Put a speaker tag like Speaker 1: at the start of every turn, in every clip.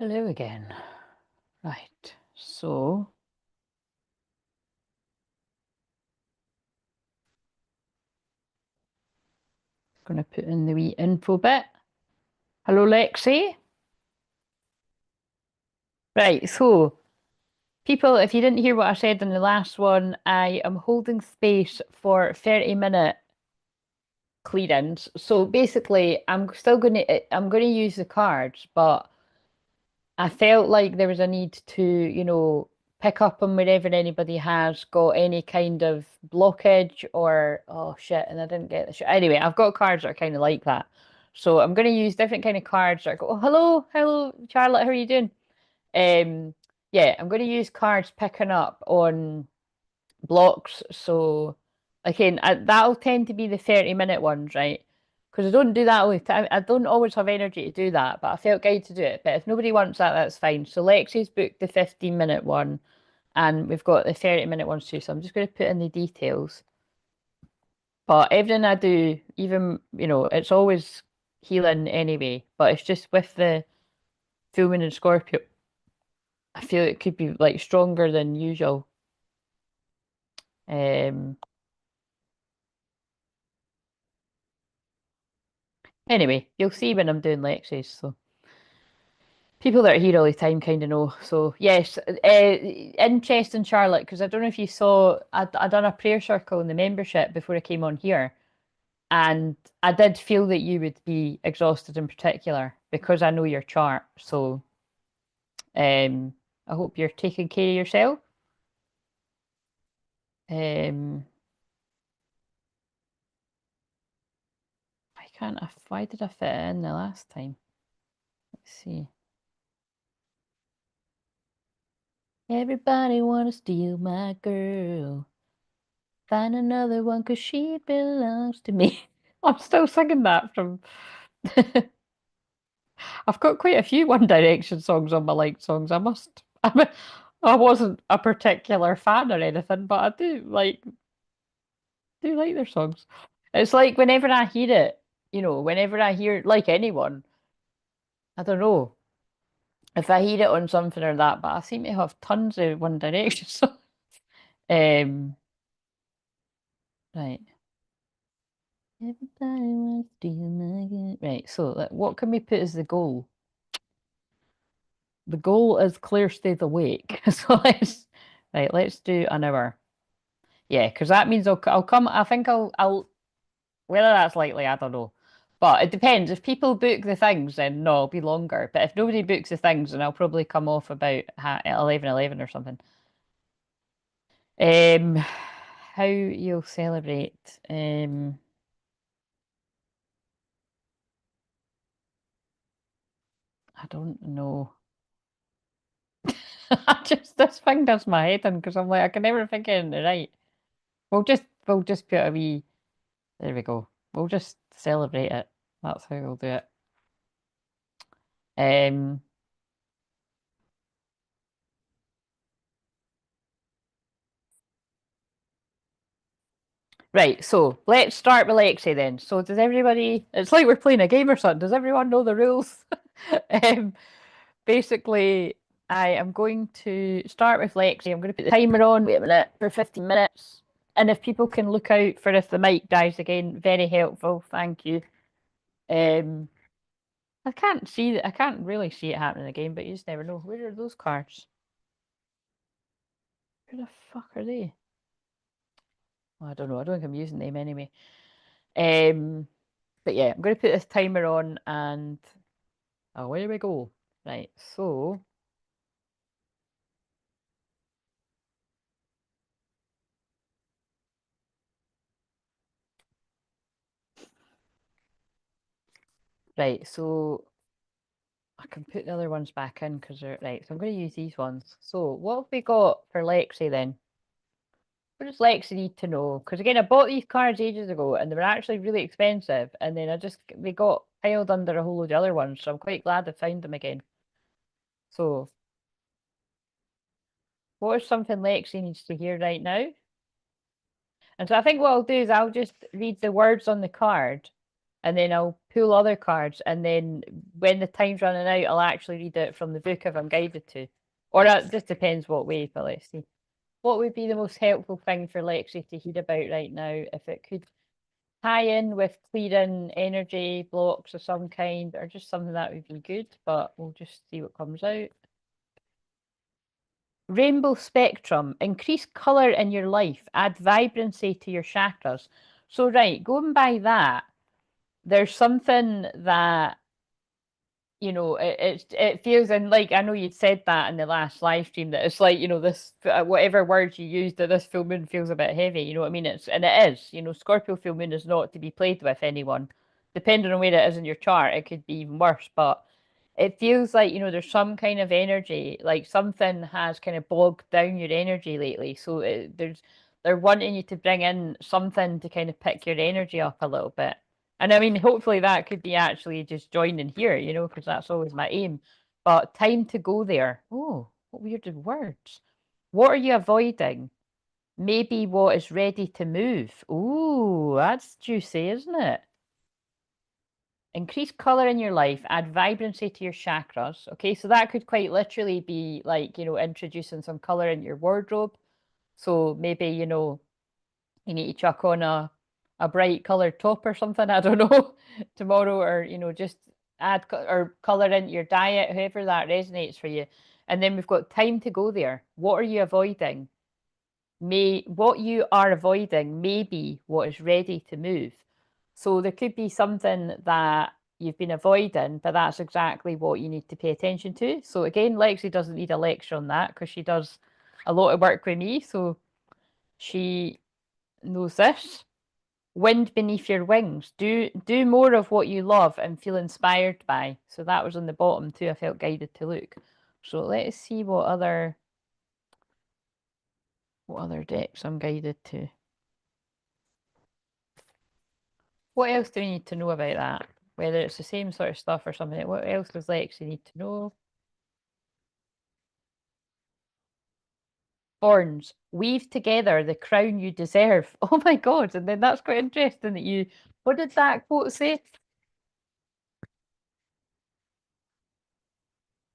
Speaker 1: Hello again. Right, so going to put in the wee info bit. Hello, Lexi. Right, so people, if you didn't hear what I said in the last one, I am holding space for 30-minute clearance. So basically, I'm going to use the cards, but I felt like there was a need to, pick up on wherever anybody has got any kind of blockage or, oh shit, and I didn't get the shit. Anyway, I've got cards that are kind of like that. So I'm going to use different kind of cards that go, oh, hello, Charlotte, how are you doing? Um, yeah, I'm going to use cards picking up on blocks. So again, that'll tend to be the 30-minute ones, right? Because I don't do that all the time. I don't always have energy to do that, but I felt guided to do it. But if nobody wants that, that's fine. So Lexi's booked the 15-minute one, and we've got the 30-minute ones too. So I'm just going to put in the details. But everything I do, even, it's always healing anyway. But it's just with the full moon in Scorpio, I feel it could be like stronger than usual. Um, anyway, you'll see when I'm doing Lexi's. So. People that are here all the time kind of know. So yes, interesting, Charlotte, because I don't know if you saw, I done a prayer circle in the membership before I came on here, and I did feel that you would be exhausted in particular because I know your chart. So I hope you're taking care of yourself. Um, why did I fit it in the last time? Let's see. Everybody wanna steal my girl. Find another one 'cause she belongs to me. I'm still singing that from. I've got quite a few One Direction songs on my liked songs. I must. I wasn't a particular fan or anything, but I do like their songs. It's like whenever I hear it, whenever I hear like anyone, I don't know if I hear it on something or that, but I seem to have tons of One Direction songs. Um, right. Everybody wants to do my good. Right, so what can we put as the goal? The goal is Claire stays awake. So let's do an hour. Yeah, because that means I'll come. I think I'll whether that's likely, I don't know. But it depends. If people book the things, then no, it'll be longer. But if nobody books the things, then I'll probably come off about 11:11 or something. How you'll celebrate? I don't know. This thing does my head in because I'm like I can never think of it right. We'll just put a wee. There we go. We'll just celebrate it. That's how we'll do it. Um, right, so let's start with Lexi then. So does everybody, it's like we're playing a game or something. Does everyone know the rules? um, basically, I am going to start with Lexi. I'm going to put the timer on, wait a minute, for 15 minutes. And if people can look out for if the mic dies again, very helpful. Thank you. Um, I can't really see it happening again, but you just never know. Where are those cards? Where the fuck are they? Oh, I don't know. I don't think I'm using them anyway. Um, but yeah, I'm going to put this timer on and away we go. Right, so right, so I can put the other ones back in because they're right. So I'm going to use these ones. So what have we got for Lexi then? What does Lexi need to know? Because again, I bought these cards ages ago and they were actually really expensive, and then they got piled under a whole load of other ones. So I'm quite glad I found them again. So what is something Lexi needs to hear right now? And so I think what I'll do is I'll just read the words on the card and then I'll pull other cards, and then when the time's running out, I'll actually read it from the book if I'm guided to. Or it just depends what way, but let's see. What would be the most helpful thing for Lexi to hear about right now if it could tie in with clearing energy blocks of some kind, or just something that would be good, but we'll just see what comes out. Rainbow spectrum, increase colour in your life, add vibrancy to your chakras. So, right, going by that, there's something that, you know, it feels, and like I know you'd said that in the last live stream, that it's like, you know, this whatever words you used, that this full moon feels a bit heavy, you know what I mean? And it is, you know, Scorpio full moon is not to be played with anyone. Depending on where it is in your chart, it could be even worse, but it feels like, you know, there's some kind of energy, like something has kind of bogged down your energy lately. So they're wanting you to bring in something to kind of pick your energy up a little bit. And I mean, hopefully that could be actually just joining here, you know, because that's always my aim. But time to go there. Oh, what weird words. What are you avoiding? Maybe what is ready to move. Ooh, that's juicy, isn't it? Increase color in your life, add vibrancy to your chakras. Okay, so that could quite literally be like, you know, introducing some color in your wardrobe. So maybe, you know, you need to chuck on a bright colored top or something, I don't know, tomorrow, or, you know, just add or color into your diet, however that resonates for you. And then we've got time to go there. What are you avoiding? What you are avoiding may be what is ready to move. So there could be something that you've been avoiding, but that's exactly what you need to pay attention to. So again, Lexi doesn't need a lecture on that because she does a lot of work with me, so she knows this. Wind beneath your wings. Do more of what you love and feel inspired by. So that was on the bottom too. I felt guided to look. So let's see what other decks I'm guided to. What else do we need to know about that? Whether it's the same sort of stuff or something. What else does Lexi need to know? Thorns. Weave together the crown you deserve. Oh my God. And then that's quite interesting that you. What did that quote say?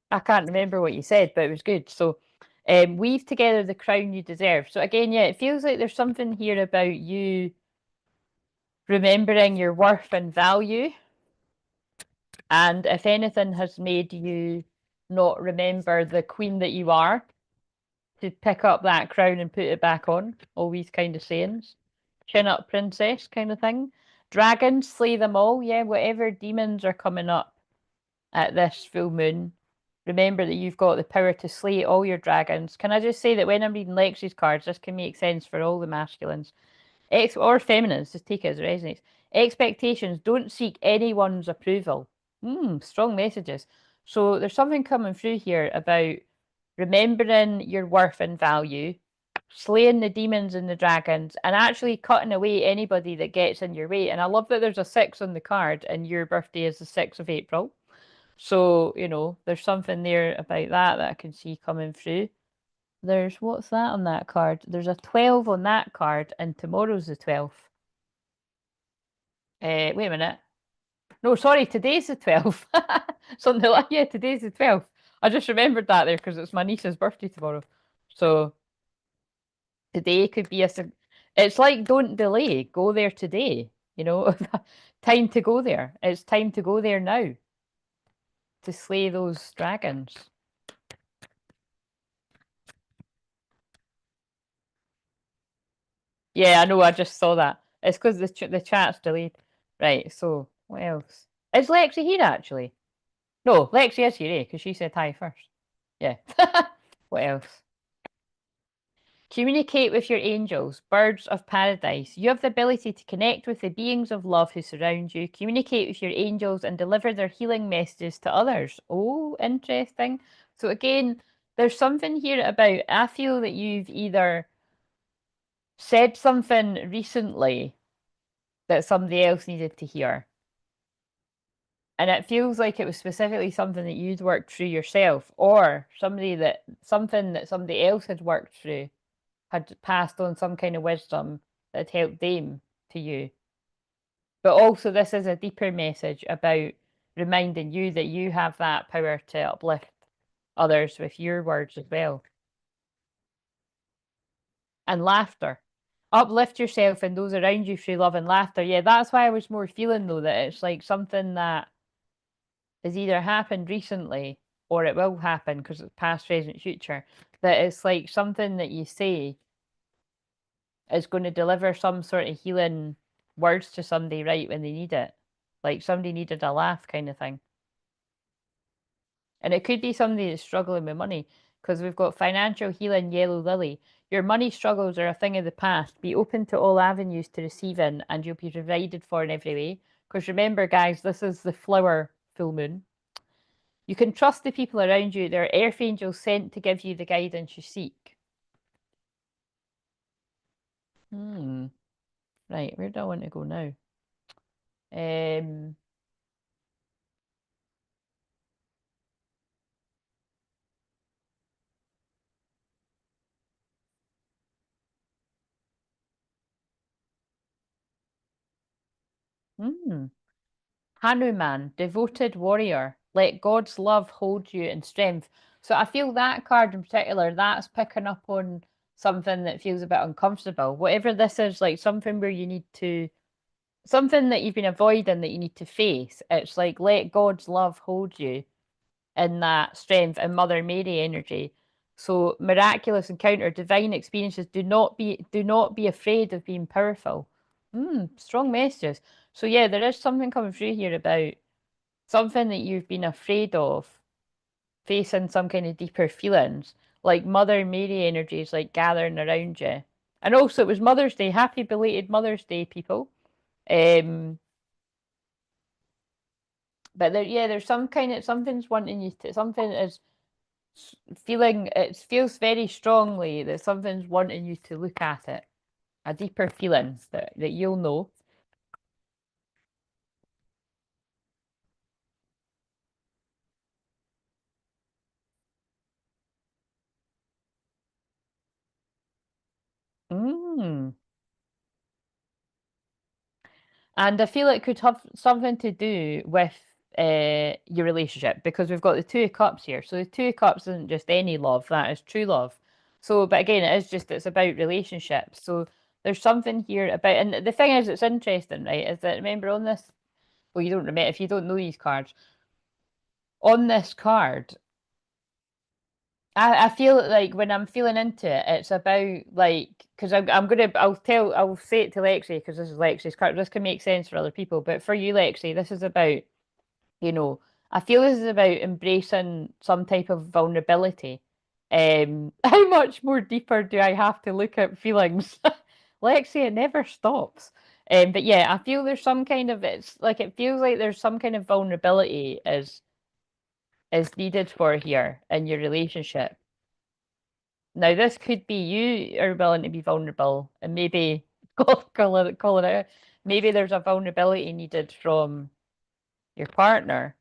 Speaker 1: I can't remember what you said, but it was good. So, weave together the crown you deserve. So again, yeah, it feels like there's something here about you remembering your worth and value. And if anything has made you not remember the queen that you are, to pick up that crown and put it back on. All these kind of sayings. Chin up, princess, kind of thing. Dragons, slay them all. Yeah, whatever demons are coming up at this full moon, remember that you've got the power to slay all your dragons. Can I just say that when I'm reading Lexi's cards, this can make sense for all the masculines or feminines, just take it as it resonates. Expectations, don't seek anyone's approval. Strong messages. So there's something coming through here about remembering your worth and value, slaying the demons and the dragons, and actually cutting away anybody that gets in your way. And I love that there's a 6 on the card, and your birthday is the 6th of April. So, you know, there's something there about that I can see coming through. What's that on that card? There's a 12 on that card, and tomorrow's the 12th. Wait a minute. No, sorry, today's the 12th. Something like, yeah, today's the 12th. I just remembered that there because it's my niece's birthday tomorrow. So today could be it's like don't delay, go there today, you know. Time to go there. It's time to go there now to slay those dragons. Yeah, I know, I just saw that. It's because the chat's delayed. Right, so what else? Is Lexi here actually? No, Lexi is here, because she said hi first. Yeah. What else? Communicate with your angels, birds of paradise. You have the ability to connect with the beings of love who surround you, communicate with your angels, and deliver their healing messages to others. Oh, interesting. So, again, there's something here about, I feel that you've either said something recently that somebody else needed to hear. And it feels like it was specifically something that you'd worked through yourself, or something that somebody else had worked through, had passed on some kind of wisdom that helped them to you. But also, this is a deeper message about reminding you that you have that power to uplift others with your words as well. And laughter. Uplift yourself and those around you through love and laughter. Yeah, that's why I was more feeling though that it's like something that has either happened recently or it will happen because it's past, present, future. That it's like something that you say is going to deliver some sort of healing words to somebody right when they need it. Like somebody needed a laugh kind of thing. And it could be somebody that's struggling with money because we've got financial healing, yellow lily. Your money struggles are a thing of the past. Be open to all avenues to receiving and you'll be provided for in every way. Because remember, guys, this is the flower full moon. You can trust the people around you. They're earth angels sent to give you the guidance you seek. Right, where do I want to go now? Um, hmm. Hanuman, devoted warrior, let God's love hold you in strength. So I feel that card in particular, that's picking up on something that feels a bit uncomfortable. Whatever this is, like something where you need to, something that you've been avoiding that you need to face. It's like let God's love hold you in that strength and Mother Mary energy. So miraculous encounter, divine experiences. Do not be afraid of being powerful. Strong messages. So yeah, there is something coming through here about something that you've been afraid of, facing some kind of deeper feelings, like Mother Mary energies like gathering around you. And also it was Mother's Day. Happy belated Mother's Day, people. Um but there yeah, there's some kind of something's wanting you to something is feeling it feels very strongly that something's wanting you to look at it. A deeper feeling that you'll know. Mm. And I feel it could have something to do with your relationship because we've got the Two of Cups here. So the Two of Cups isn't just any love, that is true love. So, but again, it is just, it's about relationships. So there's something here about, and the thing is, it's interesting, right? Is that remember on this, well, you don't remember, if you don't know these cards, on this card, I feel like when I'm feeling into it, it's about like because I'll say it to Lexi because this is Lexi's card. This can make sense for other people, but for you, Lexi, this is about you know I feel this is about embracing some type of vulnerability. How much more deeper do I have to look at feelings? Lexi, it never stops. But yeah, I feel there's some kind of it's like it feels like there's some kind of vulnerability is needed for here in your relationship. Now, this could be you are willing to be vulnerable and maybe call it out. Maybe there's a vulnerability needed from your partner,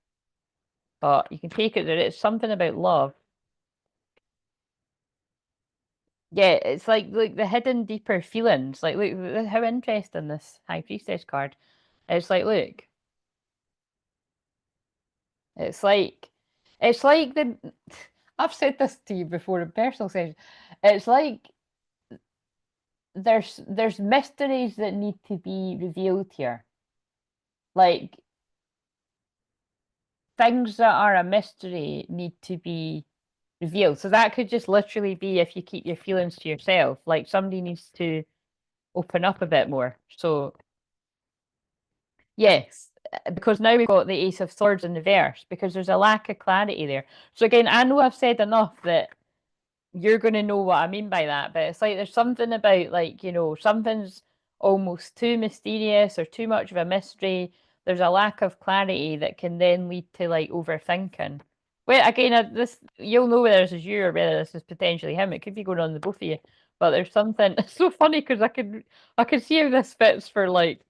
Speaker 1: but you can take it that it's something about love. Yeah, it's like the hidden deeper feelings. Like, look how interesting this High Priestess card. It's like, look, it's like, it's like the. I've said this to you before in personal sessions. It's like there's mysteries that need to be revealed here. Like things that are a mystery need to be revealed. So that could just literally be if you keep your feelings to yourself. Like somebody needs to open up a bit more. So yes, because now we've got the Ace of Swords in reverse because there's a lack of clarity there. So again, I know I've said enough that you're going to know what I mean by that, but it's like there's something about like, something's almost too mysterious or too much of a mystery. There's a lack of clarity that can then lead to like overthinking. Well, again, this you'll know whether this is you or whether this is potentially him. It could be going on the both of you, but there's something. It's so funny because I can see how this fits for like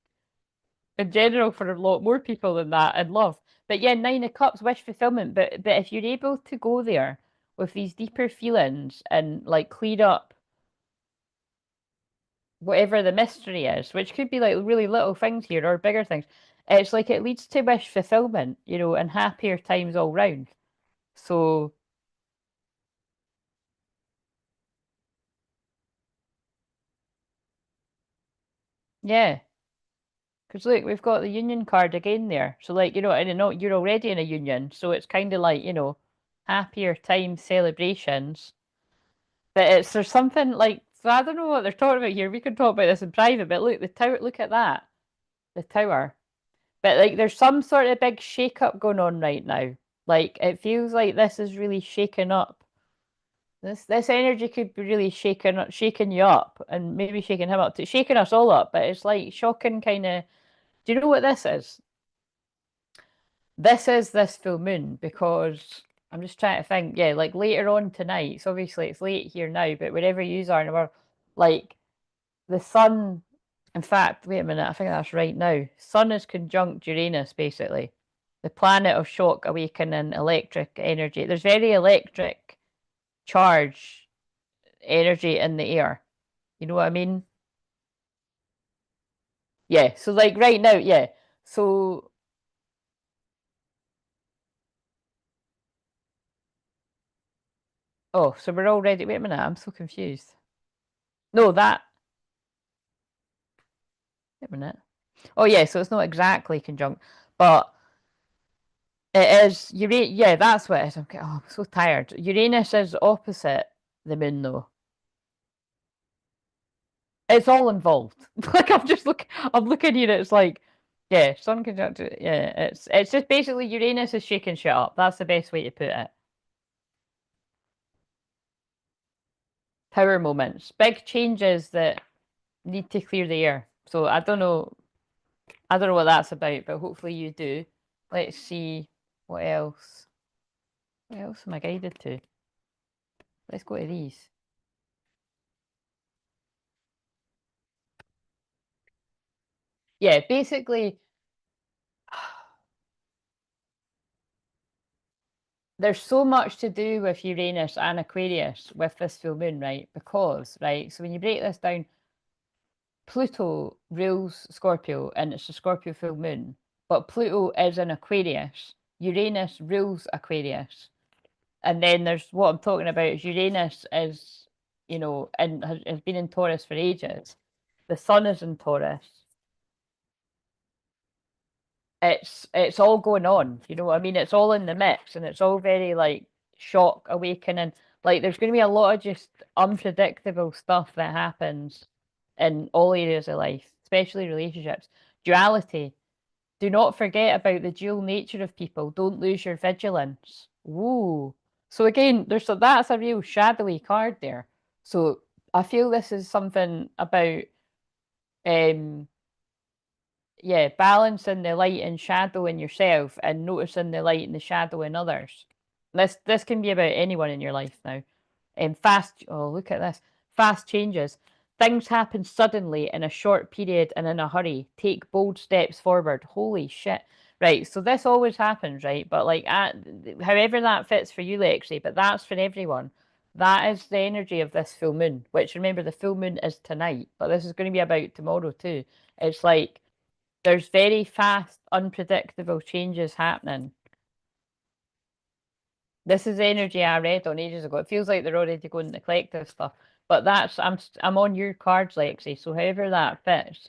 Speaker 1: in general for a lot more people than that in love. But yeah, Nine of Cups, wish fulfillment. But if you're able to go there with these deeper feelings and like clear up whatever the mystery is, which could be like really little things here or bigger things. It's like it leads to wish fulfillment, and happier times all round. So yeah, because look, we've got the union card again there. So like, and you're already in a union, so it's kind of like, happier times, celebrations. But there's something like, so I don't know what they're talking about here. We can talk about this in private, but look, the tower, look at that, the tower. But like, there's some sort of big shake up going on right now. Like, it feels like this is really shaking up. This energy could be really shaking you up, and maybe shaking him up too, shaking us all up. But it's like shocking, kind of. Do you know what this is? This is this full moon because I'm just trying to think. Yeah, like later on tonight. So obviously it's late here now, but wherever you are in the world, like the sun. In fact, wait a minute. I think that's right now. Sun is conjunct Uranus, basically. The planet of shock, awakening, electric energy. There's very electric charge energy in the air. You know what I mean? Yeah. So like right now, yeah. So so we're already. Wait a minute. I'm so confused. No, that. Wait a minute. Oh yeah. So it's not exactly conjunct, but it is. Yeah, that's what it is. I'm so tired. Uranus is opposite the moon, though. It's all involved. Like I'm looking here. It's like, yeah, Sun conjunct. Yeah, it's just basically Uranus is shaking shit up. That's the best way to put it. Power moments, big changes that need to clear the air. So I don't know. I don't know what that's about, but hopefully you do. Let's see what else. What else am I guided to? Let's go to these. Yeah, basically, there's so much to do with Uranus and Aquarius with this full moon, right? Because, right, so when you break this down, Pluto rules Scorpio and it's a Scorpio full moon, but Pluto is in Aquarius. Uranus rules Aquarius. And then there's what I'm talking about is Uranus is, and has been in Taurus for ages. The sun is in Taurus. It's all going on. You know what I mean? It's all in the mix, and it's all very like shock, awakening. Like there's going to be a lot of just unpredictable stuff that happens in all areas of life, especially relationships. Duality. Do not forget about the dual nature of people. Don't lose your vigilance. Ooh. So again, that's a real shadowy card there. So I feel this is something about um yeah, balancing the light and shadow in yourself and noticing the light and the shadow in others. This can be about anyone in your life now. Look at this. Fast changes. Things happen suddenly in a short period and in a hurry. Take bold steps forward. Holy shit. Right, so this always happens, right? But like however that fits for you, Lexi, but that's for everyone. That is the energy of this full moon, which remember the full moon is tonight, but this is going to be about tomorrow too. It's like there's very fast, unpredictable changes happening. This is energy I read on ages ago. It feels like they're already going to collective stuff, but I'm on your cards, Lexi. So however that fits,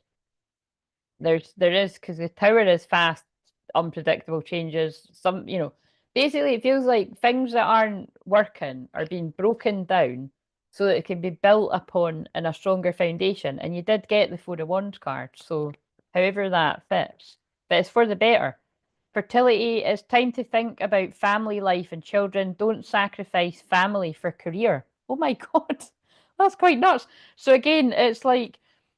Speaker 1: there is because the tower is fast, unpredictable changes. Basically it feels like things that aren't working are being broken down so that it can be built upon in a stronger foundation. And you did get the Four of Wands card, so however that fits, but it's for the better. Fertility is time to think about family life and children. Don't sacrifice family for career. Oh my God, that's quite nuts. So again, it's like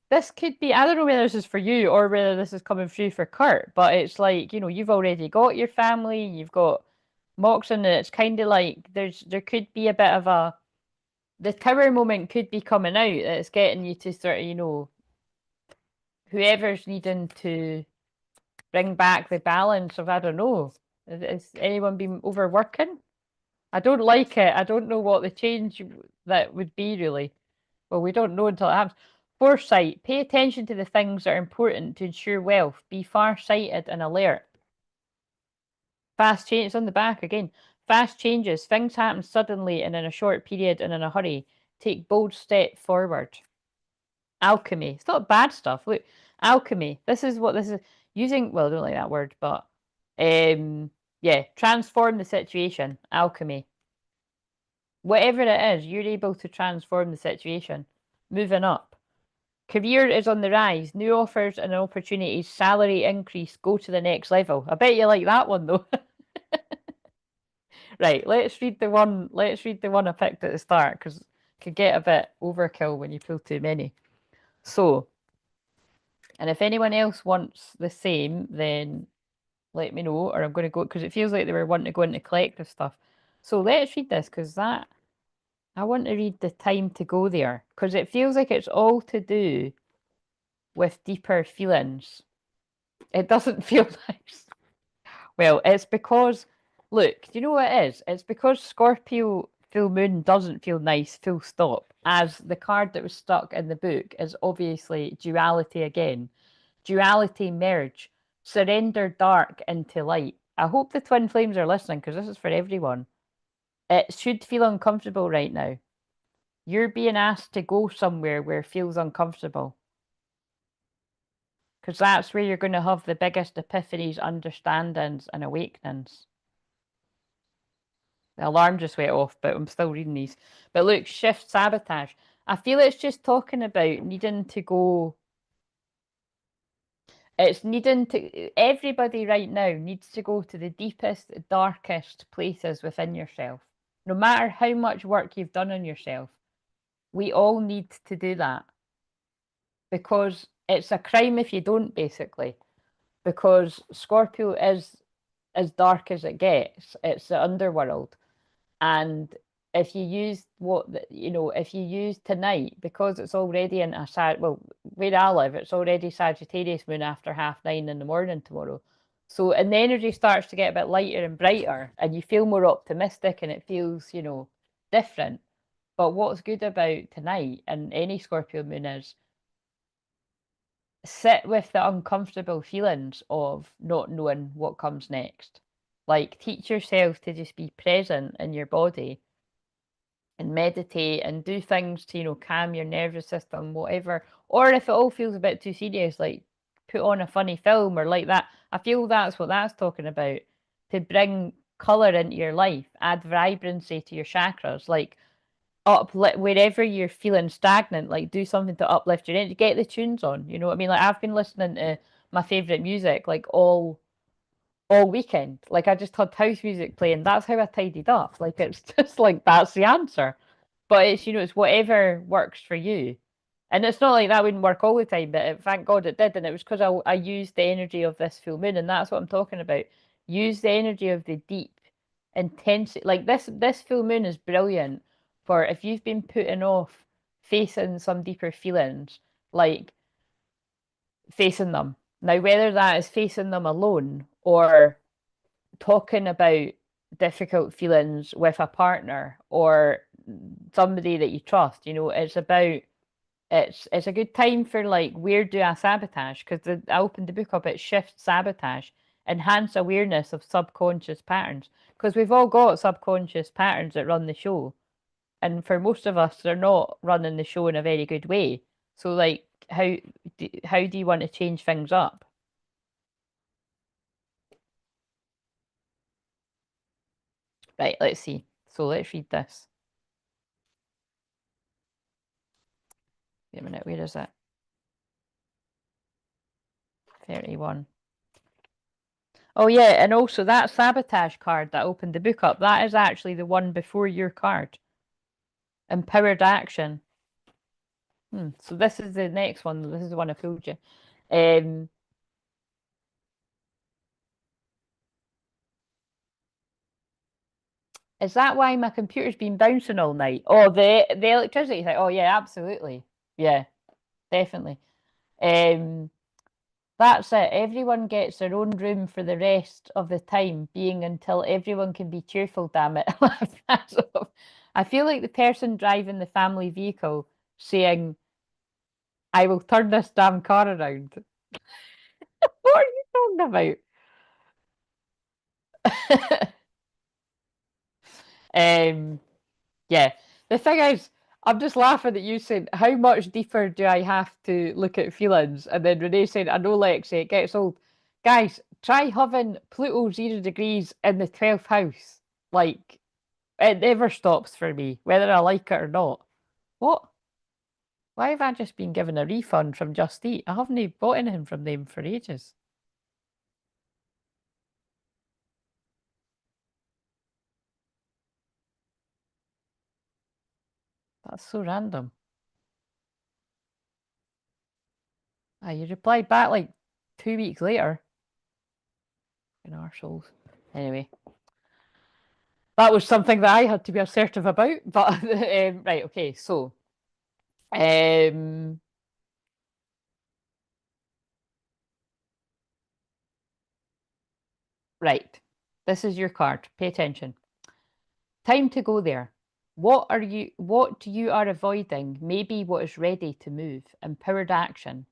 Speaker 1: this could be, I don't know whether this is for you or whether this is coming through for Kurt, but it's like, you've already got your family, you've got Moxon, and it's kind of like there could be a bit of the tower moment could be coming out. It's getting you to sort of, whoever's needing to bring back the balance of, I don't know, is anyone been overworking? I don't like it. I don't know what the change that would be really. Well, we don't know until it happens. Foresight. Pay attention to the things that are important to ensure wealth. Be far-sighted and alert. Fast change. It's on the back again. Fast changes. Things happen suddenly and in a short period and in a hurry. Take bold step forward. Alchemy. It's not bad stuff. Look, alchemy. This is what this is using. Well, I don't like that word, but yeah, transform the situation. Alchemy. Whatever it is, you're able to transform the situation. Moving up. Career is on the rise. New offers and opportunities. Salary increase. Go to the next level. I bet you like that one though. Right, let's read the one. Let's read the one I picked at the start because it could get a bit overkill when you pull too many. So, and if anyone else wants the same, then let me know, or I'm going to go because it feels like they were wanting to go into collective stuff. So let's read this because that I want to read the time to go there because it feels like it's all to do with deeper feelings. It doesn't feel nice. Well, it's because, look, do you know what it is? It's because Scorpio full moon doesn't feel nice, full stop, as the card that was stuck in the book is obviously duality again. Duality merge, surrender dark into light. I hope the twin flames are listening because this is for everyone. It should feel uncomfortable right now. You're being asked to go somewhere where it feels uncomfortable. Because that's where you're going to have the biggest epiphanies, understandings, and awakenings. The alarm just went off, but I'm still reading these. But look, shift sabotage. I feel it's just talking about needing to go. It's needing to. Everybody right now needs to go to the deepest, darkest places within yourself. No matter how much work you've done on yourself, we all need to do that. Because it's a crime if you don't, basically. Because Scorpio is as dark as it gets. It's the underworld. And if you use if you use tonight, because it's already in well, where I live, it's already Sagittarius moon after 9:30 in the morning tomorrow. So, and the energy starts to get a bit lighter and brighter, and you feel more optimistic, and it feels, different. But what's good about tonight and any Scorpio moon is sit with the uncomfortable feelings of not knowing what comes next. Like, teach yourself to just be present in your body and meditate and do things to, calm your nervous system, whatever. Or if it all feels a bit too serious, like put on a funny film or like that. I feel that's what that's talking about. To bring colour into your life, add vibrancy to your chakras, like uplift wherever you're feeling stagnant, like do something to uplift your energy. Get the tunes on, you know what I mean? Like I've been listening to my favourite music like all weekend. Like I just had house music playing. That's how I tidied up. Like it's just like that's the answer. But it's it's whatever works for you. And it's not like that wouldn't work all the time, but thank God it did. And it was because I used the energy of this full moon, and that's what I'm talking about. Use the energy of the deep intensity. Like this full moon is brilliant for if you've been putting off facing some deeper feelings, like facing them. Now, whether that is facing them alone or talking about difficult feelings with a partner or somebody that you trust, it's about it's a good time for like where do I sabotage? Because I opened the book up, it shifts sabotage, enhance awareness of subconscious patterns. Because we've all got subconscious patterns that run the show. And for most of us, they're not running the show in a very good way. So like how do you want to change things up? Right, let's see. So let's read this. Wait a minute, where is it? 31. Oh yeah, and also that sabotage card that opened the book up, that is actually the one before your card. Empowered action. So this is the next one. This is the one I told you. Is that why my computer's been bouncing all night? Oh, the electricity thing. Oh yeah, absolutely. Yeah, definitely. That's it. Everyone gets their own room for the rest of the time being until everyone can be cheerful, damn it. I feel like the person driving the family vehicle saying, I will turn this damn car around. What are you talking about? Um, yeah. The thing is, I'm just laughing at you saying, how much deeper do I have to look at feelings? And then Renee saying, I know, Lexi, it gets old. Guys, try having Pluto 0 degrees in the 12th house. Like, it never stops for me, whether I like it or not. What? Why have I just been given a refund from Just Eat? I haven't bought anything from them for ages. That's so random. You replied back like 2 weeks later. In arseholes. Anyway, that was something that I had to be assertive about. But right, okay, so um, right, this is your card. Pay attention. Time to go there. What you are avoiding may be what is ready to move. Empowered action.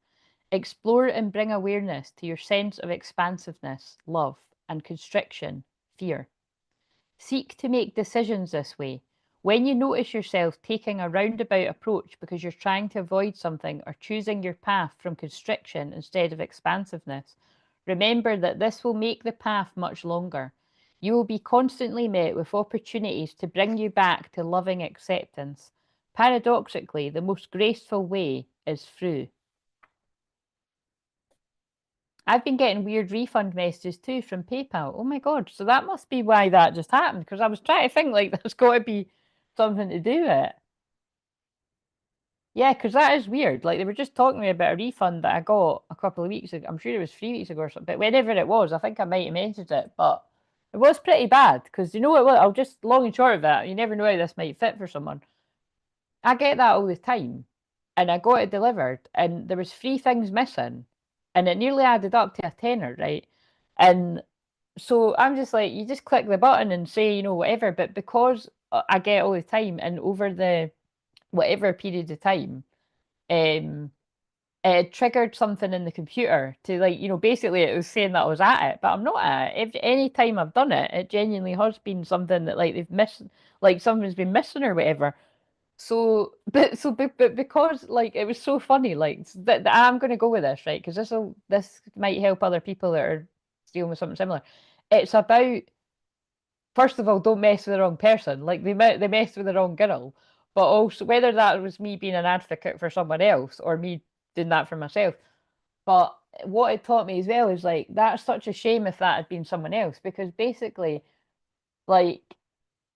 Speaker 1: Explore and bring awareness to your sense of expansiveness, love, and constriction, fear. Seek to make decisions this way. When you notice yourself taking a roundabout approach because you're trying to avoid something or choosing your path from constriction instead of expansiveness, remember that this will make the path much longer. You will be constantly met with opportunities to bring you back to loving acceptance. Paradoxically, the most graceful way is through. I've been getting weird refund messages too from PayPal. Oh my God. So that must be why that just happened because I was trying to think like there's got to be something to do with it. Yeah, because that is weird. Like they were just talking to me about a refund that I got a couple of weeks ago. I'm sure it was 3 weeks ago or something. But whenever it was, I think I might have mentioned it. But it was pretty bad because you know what? I'll just long and short of that. You never know how this might fit for someone. I get that all the time, and I got it delivered, and there was three things missing, and it nearly added up to a tenner, right? And so I'm just like, you just click the button and say, whatever. But because I get it all the time, and over the whatever period of time, um, it triggered something in the computer to like, basically it was saying that I was at it, but I'm not at it. Any time I've done it, it genuinely has been something that like they've missed, like something's been missing or whatever. But because like it was so funny, like that I'm going to go with this, right? Because this might help other people that are dealing with something similar. It's about first of all, don't mess with the wrong person. Like they messed with the wrong girl, but also whether that was me being an advocate for someone else or me doing that for myself. But what it taught me as well is like that's such a shame if that had been someone else because basically like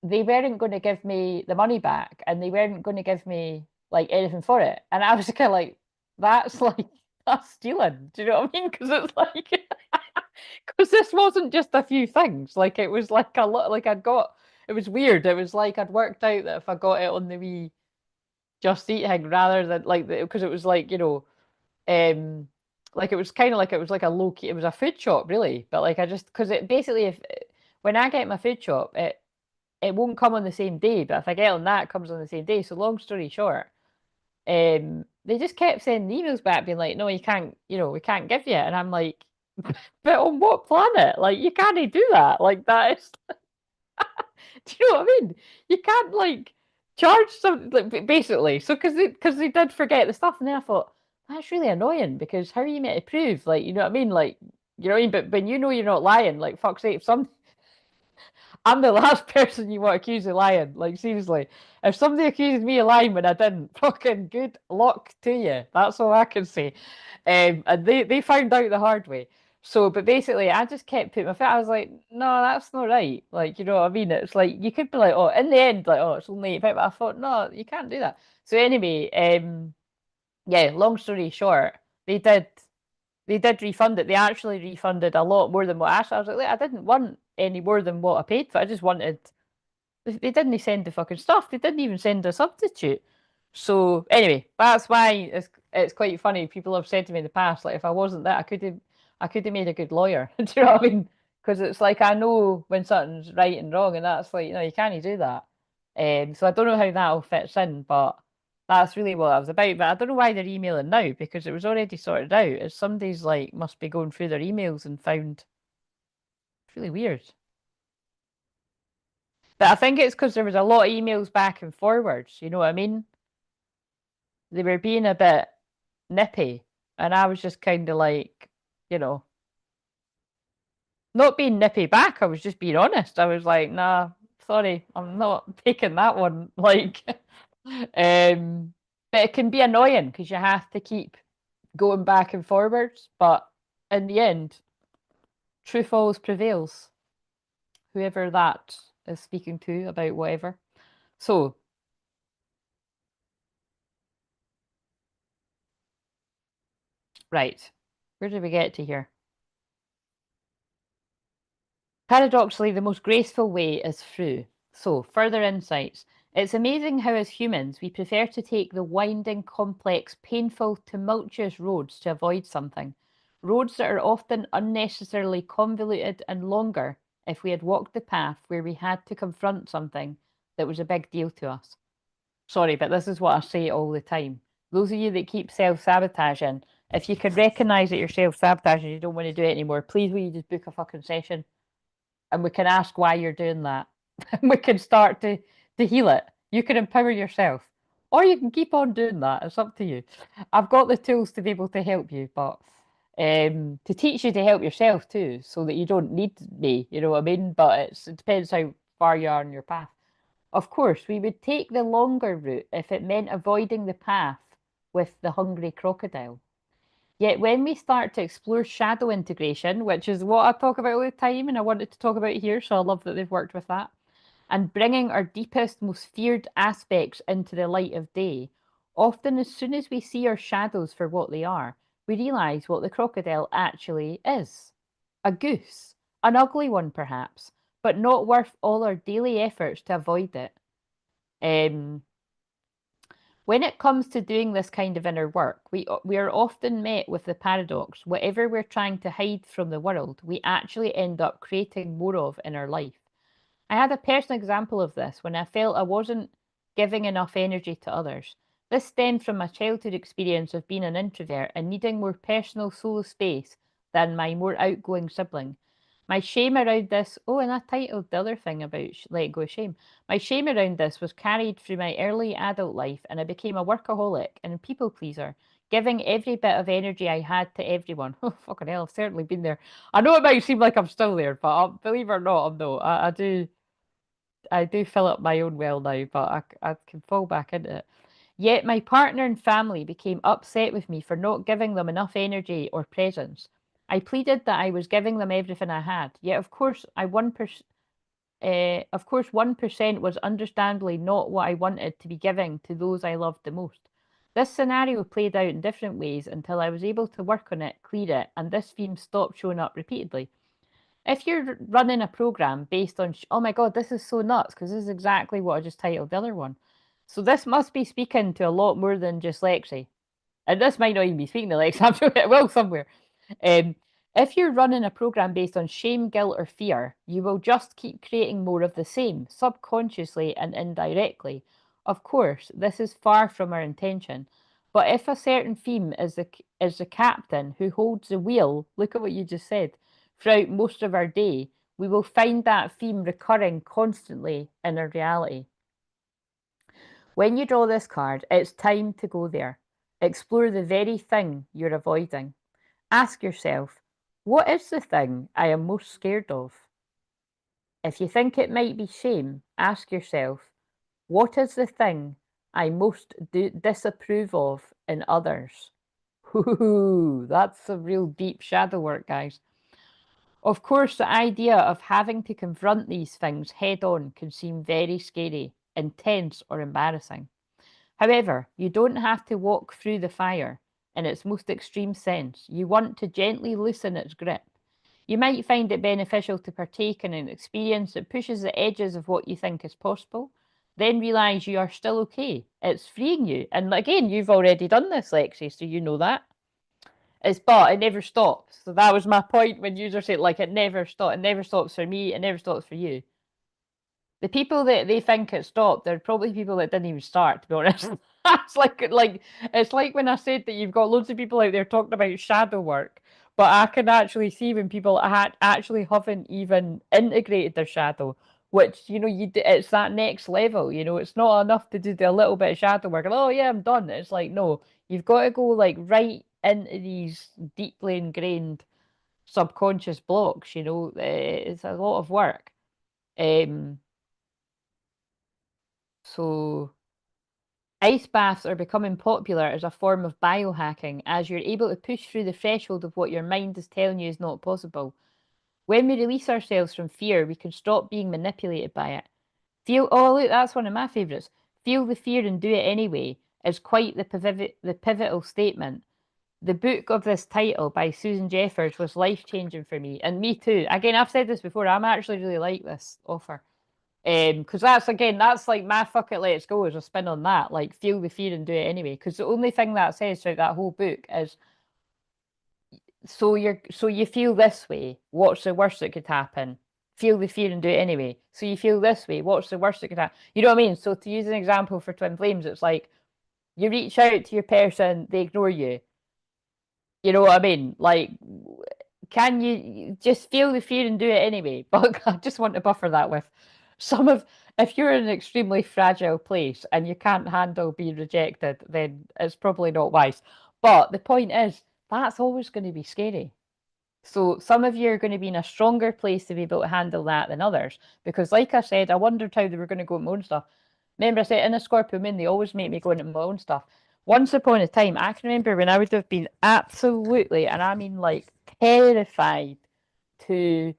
Speaker 1: they weren't going to give me the money back and they weren't going to give me like anything for it. And I was kind of like, that's like, that's stealing. Do you know what I mean? Because it's like, because this wasn't just a few things. Like, it was like a lot, like it was weird. It was like I'd worked out that if I got it on the wee Just Eat thing rather than like, because it was like, um, like it was kind of like it was like a low key, it was a food shop really. But like I just, because it basically, if when I get my food shop, it won't come on the same day, but if I get on that, it comes on the same day. So long story short, they just kept sending emails back being like, no, you can't, we can't give you it. And I'm like, but on what planet? Like, you can't do that. Like, that is, do you know what I mean? You can't like charge something like basically. So because they did forget the stuff, and then I thought that's really annoying because how are you meant to prove? Like, you know what I mean? Like, you know what I mean? But when you know you're not lying, like fuck's sake, if some I'm the last person you want to accuse of lying. Like, seriously. If somebody accuses me of lying when I didn't, fucking good luck to you. That's all I can say. And they found out the hard way. So, but basically, I just kept putting my foot. I was like, no, that's not right. Like, you know what I mean? It's like, you could be like, oh, in the end, like, oh, it's only 8 but I thought, no, you can't do that. So, anyway, yeah, long story short, they did they did refund it. They actually refunded a lot more than what I asked. I was like, I didn't want any more than what I paid for. I just wanted. They didn't send the fucking stuff. They didn't even send a substitute. So anyway, that's why it's quite funny. People have said to me in the past, like if I wasn't that, I could have made a good lawyer. Do you know what I mean? Because it's like I know when something's right and wrong, and that's like you can't do that. So I don't know how that all fits in, but That's really what I was about, but I don't know why they're emailing now because it was already sorted out. If somebody's like must be going through their emails and found it's really weird. But I think it's because there was a lot of emails back and forwards, you know what I mean? They were being a bit nippy, and I was just kind of like, you know, not being nippy back. I was just being honest. I was like, nah, sorry, I'm not taking that one. Like, but it can be annoying because you have to keep going back and forwards. But in the end, truth always prevails. Whoever that is speaking to about whatever. So, right, where did we get to here? Paradoxically, the most graceful way is through. So, further insights. It's amazing how, as humans, we prefer to take the winding, complex, painful, tumultuous roads to avoid something. Roads that are often unnecessarily convoluted and longer if we had walked the path where we had to confront something that was a big deal to us. Sorry, but this is what I say all the time. Those of you that keep self-sabotaging, if you can recognise that you're self-sabotaging, you don't want to do it anymore, please will you just book a fucking session and we can ask why you're doing that. And we can start to heal it. You can empower yourself. Or you can keep on doing that. It's up to you. I've got the tools to be able to help you, but to teach you to help yourself too, so that you don't need me, you know what I mean? But it depends how far you are on your path. Of course, we would take the longer route if it meant avoiding the path with the hungry crocodile. Yet when we start to explore shadow integration, which is what I talk about all the time and I wanted to talk about here, so I love that they've worked with that, and bringing our deepest, most feared aspects into the light of day, often as soon as we see our shadows for what they are, we realise what the crocodile actually is. A goose, an ugly one perhaps, but not worth all our daily efforts to avoid it. Um, when it comes to doing this kind of inner work, we are often met with the paradox whatever we're trying to hide from the world, we actually end up creating more of in our life. I had a personal example of this when I felt I wasn't giving enough energy to others. This stemmed from my childhood experience of being an introvert and needing more personal solo space than my more outgoing sibling. My shame around this, oh, and I titled the other thing about let go of shame. My shame around this was carried through my early adult life, and I became a workaholic and people pleaser, giving every bit of energy I had to everyone. Oh, fucking hell, I've certainly been there. I know it might seem like I'm still there, but believe it or not, I'm not. I do fill up my own well now, but I can fall back into it. Yet my partner and family became upset with me for not giving them enough energy or presence. I pleaded that I was giving them everything I had. Yet of course 1% was understandably not what I wanted to be giving to those I loved the most. This scenario played out in different ways until I was able to work on it, clear it, and this theme stopped showing up repeatedly. If you're running a program based on, oh my God, this is so nuts, because this is exactly what I just titled the other one. So this must be speaking to a lot more than just Lexi. And this might not even be speaking to Lexi, I'm sure it will somewhere. Um, if you're running a program based on shame, guilt, or fear, you will just keep creating more of the same, subconsciously and indirectly. Of course, this is far from our intention. But if a certain theme is the captain who holds the wheel, look at what you just said, throughout most of our day, we will find that theme recurring constantly in our reality. When you draw this card, it's time to go there. Explore the very thing you're avoiding. Ask yourself, what is the thing I am most scared of? If you think it might be shame, ask yourself, what is the thing I most disapprove of in others? Ooh, that's some real deep shadow work, guys. Of course, the idea of having to confront these things head on can seem very scary, intense, or embarrassing. However, you don't have to walk through the fire in its most extreme sense. You want to gently loosen its grip. You might find it beneficial to partake in an experience that pushes the edges of what you think is possible. Then realize you are still okay. It's freeing you. And again, you've already done this, Lexi, so you know that. But it never stops. So that was my point when users say like it never stops. It never stops for me. It never stops for you. The people that they think it stopped, they're probably people that didn't even start, to be honest. it's like when I said that you've got loads of people out there talking about shadow work, but I can actually see when people actually haven't even integrated their shadow, which it's that next level. It's not enough to do a little bit of shadow work. And, oh yeah, I'm done. It's like no, you've got to go like right into these deeply ingrained subconscious blocks. It's a lot of work. Um, so. Ice baths are becoming popular as a form of biohacking, as you're able to push through the threshold of what your mind is telling you is not possible. When we release ourselves from fear, we can stop being manipulated by it. Oh, look, that's one of my favourites. Feel the fear and do it anyway is quite the pivotal statement. The book of this title by Susan Jeffers was life-changing for me, and me too. Again, I've said this before, I'm actually really like this offer. Because that's like my fuck it, let's go is a spin on that. Like, feel the fear and do it anyway. Because the only thing that says throughout that whole book is so you feel this way, what's the worst that could happen? Feel the fear and do it anyway. So you feel this way, what's the worst that could happen? You know what I mean? So to use an example for twin flames, it's like you reach out to your person, they ignore you. You know what I mean? Like, can you just feel the fear and do it anyway? But I just want to buffer that with some of, if you're in an extremely fragile place and you can't handle being rejected, then it's probably not wise. But the point is, that's always going to be scary. So some of you are going to be in a stronger place to be able to handle that than others. Because like I said, I wondered how they were going to go with my own stuff. Remember, I said in a Scorpio moon, they always make me go into my own stuff. Once upon a time, I can remember when I would have been absolutely, and I mean like terrified to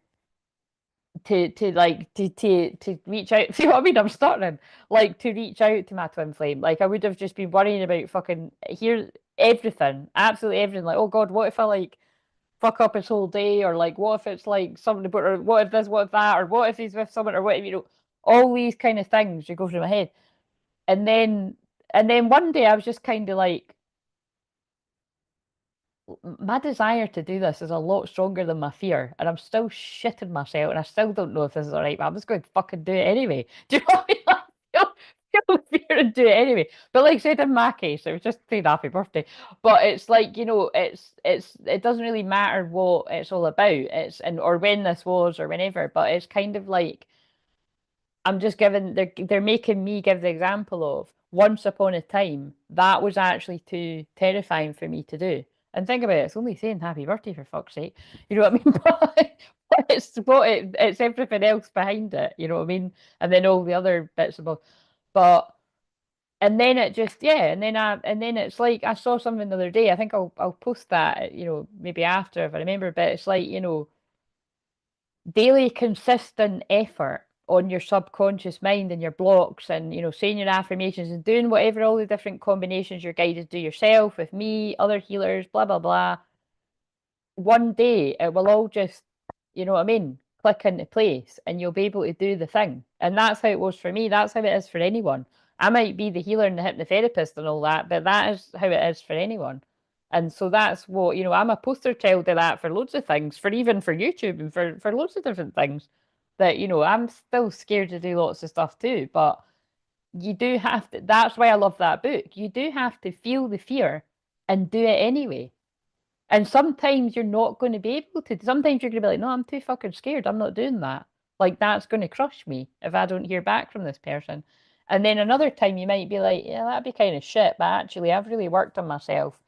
Speaker 1: to reach out. See what I mean? I'm starting like to reach out to my twin flame. Like I would have just been worrying about fucking here everything, absolutely everything. Like, oh God, what if I like fuck up his whole day, or like what if it's like something about, or what if this, what if that, or what if he's with someone, or what if all these kind of things that go through my head. And then one day I was just kind of like, my desire to do this is a lot stronger than my fear, and I'm still shitting myself, and I still don't know if this is all right, but I'm just going to fucking do it anyway. Do you know what I mean? Like, feel the fear and do it anyway. But like I said, in my case, it was just saying happy birthday. But it's like, it doesn't really matter what it's all about. Or when this was or whenever, but it's kind of like I'm just giving they're making me give the example of once upon a time that was actually too terrifying for me to do. And think about it, it's only saying happy birthday for fuck's sake. You know what I mean? But it's everything else behind it, you know what I mean? And then all the other bits about but and then it just and then it's like I saw something the other day. I think I'll post that, maybe after if I remember, but it's like, daily consistent effort on your subconscious mind and your blocks and saying your affirmations and doing whatever all the different combinations you're guided to do yourself with me, other healers, blah blah blah. One day it will all just, you know what I mean, click into place and you'll be able to do the thing. And that's how it was for me. That's how it is for anyone. I might be the healer and the hypnotherapist and all that, but that is how it is for anyone. And so that's what, I'm a poster child of that for loads of things, for even for YouTube and for loads of different things that, I'm still scared to do lots of stuff too. But you do have to, that's why I love that book. You do have to feel the fear and do it anyway. And sometimes you're not going to be able to. Sometimes you're going to be like, no, I'm too fucking scared. I'm not doing that. Like, that's going to crush me if I don't hear back from this person. And then another time you might be like, yeah, that'd be kind of shit. But actually, I've really worked on myself.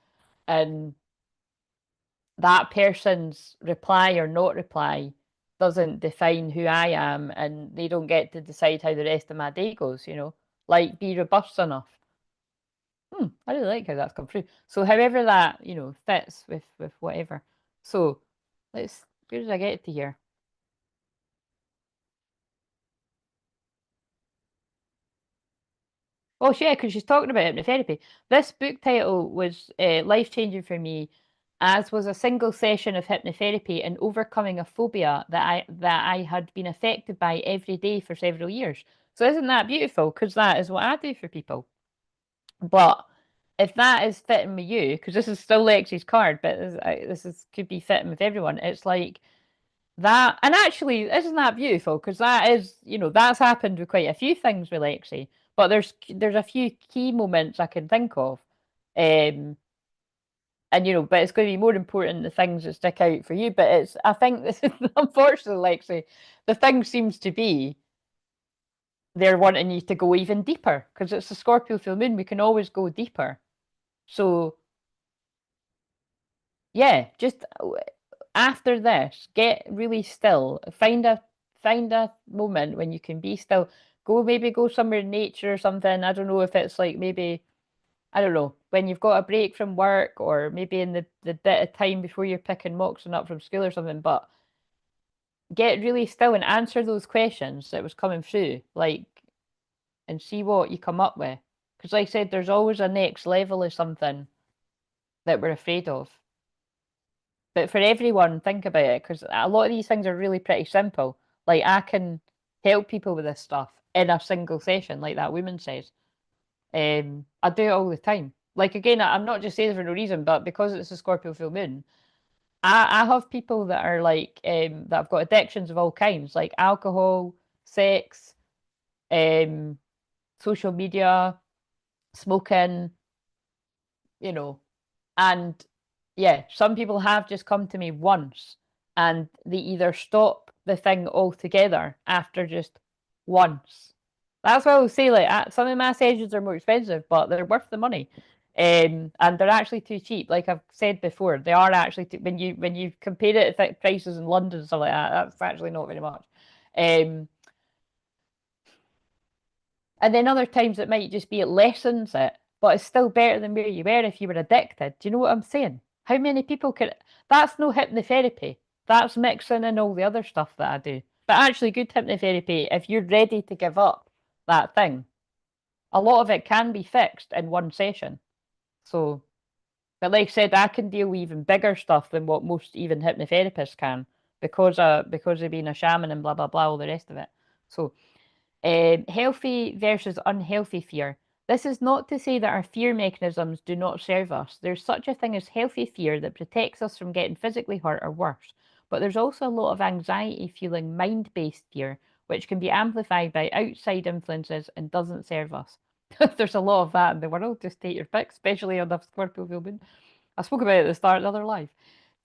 Speaker 1: And that person's reply or not reply doesn't define who I am. And they don't get to decide how the rest of my day goes. Like, be robust enough. I really like how that's come through. So however that, fits with whatever. So where did I get to here? Oh, yeah, because she's talking about hypnotherapy. This book title was life-changing for me, as was a single session of hypnotherapy and overcoming a phobia that I had been affected by every day for several years. So isn't that beautiful? Because that is what I do for people. But if that is fitting with you, because this is still Lexi's card, but could be fitting with everyone. It's like that, and actually, isn't that beautiful? Because that is, that's happened with quite a few things with Lexi. But there's a few key moments I can think of. And but it's going to be more important the things that stick out for you. But I think this is unfortunately, Lexi, the thing seems to be they're wanting you to go even deeper because it's the Scorpio full moon. We can always go deeper. So yeah, just after this, get really still. Find a moment when you can be still. Maybe go somewhere in nature or something. I don't know if it's like maybe I don't know, when you've got a break from work or maybe in the bit of time before you're picking Moxon up from school or something, but get really still and answer those questions that was coming through, and see what you come up with. Because like I said, there's always a next level of something that we're afraid of. But for everyone, think about it, because a lot of these things are really pretty simple. Like I can help people with this stuff in a single session, like that woman says. I do it all the time. Like again, I'm not just saying it for no reason, but because it's a Scorpio full moon, I have people that are like that have got addictions of all kinds, like alcohol, sex, um, social media, smoking, you know, and yeah, some people have just come to me once and they either stop the thing altogether after just once. That's why I will say, like, some of my sessions are more expensive, but they're worth the money. And they're actually too cheap. Like I've said before, they are actually when you compare it to prices in London and stuff like that, that's actually not very much. Um, and then other times it might just be it lessens it, but it's still better than where you were if you were addicted. Do you know what I'm saying? How many people can? That's no hypnotherapy. That's mixing in all the other stuff that I do. But actually, good hypnotherapy, if you're ready to give up that thing, a lot of it can be fixed in one session. So, but like I said, I can deal with even bigger stuff than what most even hypnotherapists can because of being a shaman and blah blah blah, all the rest of it. So, healthy versus unhealthy fear. This is not to say that our fear mechanisms do not serve us. There's such a thing as healthy fear that protects us from getting physically hurt or worse. But there's also a lot of anxiety fueling mind based fear, which can be amplified by outside influences and doesn't serve us. There's a lot of that in the world. Just take your pick, especially on the Scorpio full moon. I spoke about it at the start of the other life.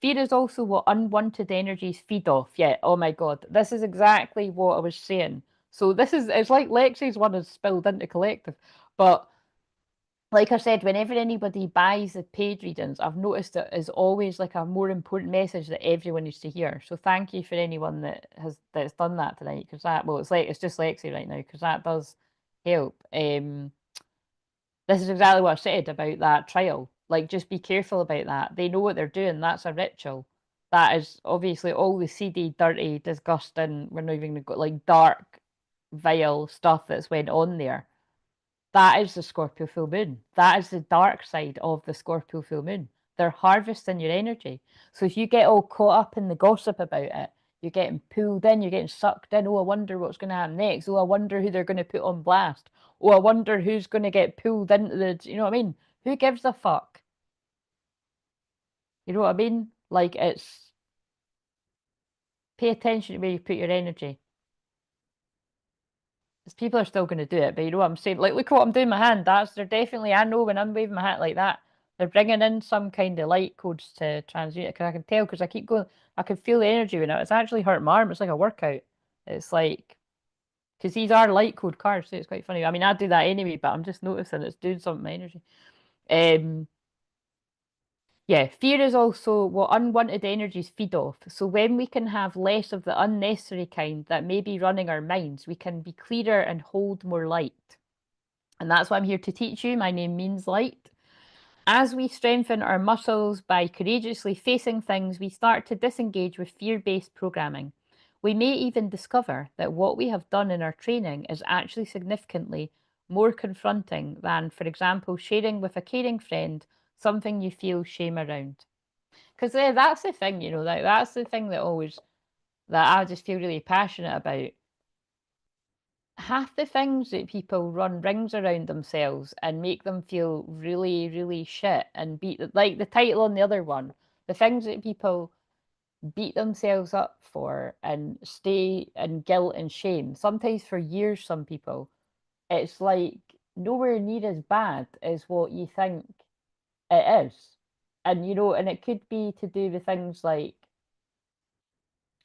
Speaker 1: Fear is also what unwanted energies feed off. Yeah, oh my God. This is exactly what I was saying. So it's like Lexi's one is spilled into collective. But like I said, whenever anybody buys the paid readings, I've noticed it is always like a more important message that everyone needs to hear. So thank you for anyone that's done that tonight, because it's just Lexi right now, because that does help. This is exactly what I said about that trial. Like, just be careful about that. They know what they're doing. That's a ritual. That is obviously all the seedy, dirty, disgusting, we're not even going to go, like, dark, vile stuff that's went on there. That is the Scorpio full moon. That is the dark side of the Scorpio full moon. They're harvesting your energy. So if you get all caught up in the gossip about it, you're getting pulled in, you're getting sucked in. Oh, I wonder what's going to happen next. Oh, I wonder who they're going to put on blast. Oh, I wonder who's going to get pulled into you know what I mean? Who gives a fuck? You know what I mean? Like, pay attention to where you put your energy. Because people are still going to do it, but you know what I'm saying? Like, look what I'm doing with my hand. They're definitely, I know when I'm waving my hand like that, they're bringing in some kind of light codes to transmute it. Because I can tell, because I keep going, I can feel the energy in it. It's actually hurt my arm. It's like a workout. It's like, because these are light code cards, so it's quite funny. I mean, I do that anyway, but I'm just noticing it's doing something to my energy. Um, yeah, fear is also what unwanted energies feed off. So when we can have less of the unnecessary kind that may be running our minds, we can be clearer and hold more light. And that's what I'm here to teach you. My name means light. As we strengthen our muscles by courageously facing things, we start to disengage with fear-based programming. We may even discover that what we have done in our training is actually significantly more confronting than, for example, sharing with a caring friend something you feel shame around. Because that's the thing, that's the thing that I just feel really passionate about. Half the things that people run rings around themselves and make them feel really, really shit and like the title on the other one, the things that people beat themselves up for and stay in guilt and shame, sometimes for years, some people, it's like nowhere near as bad as what you think it is. And and it could be to do with things like,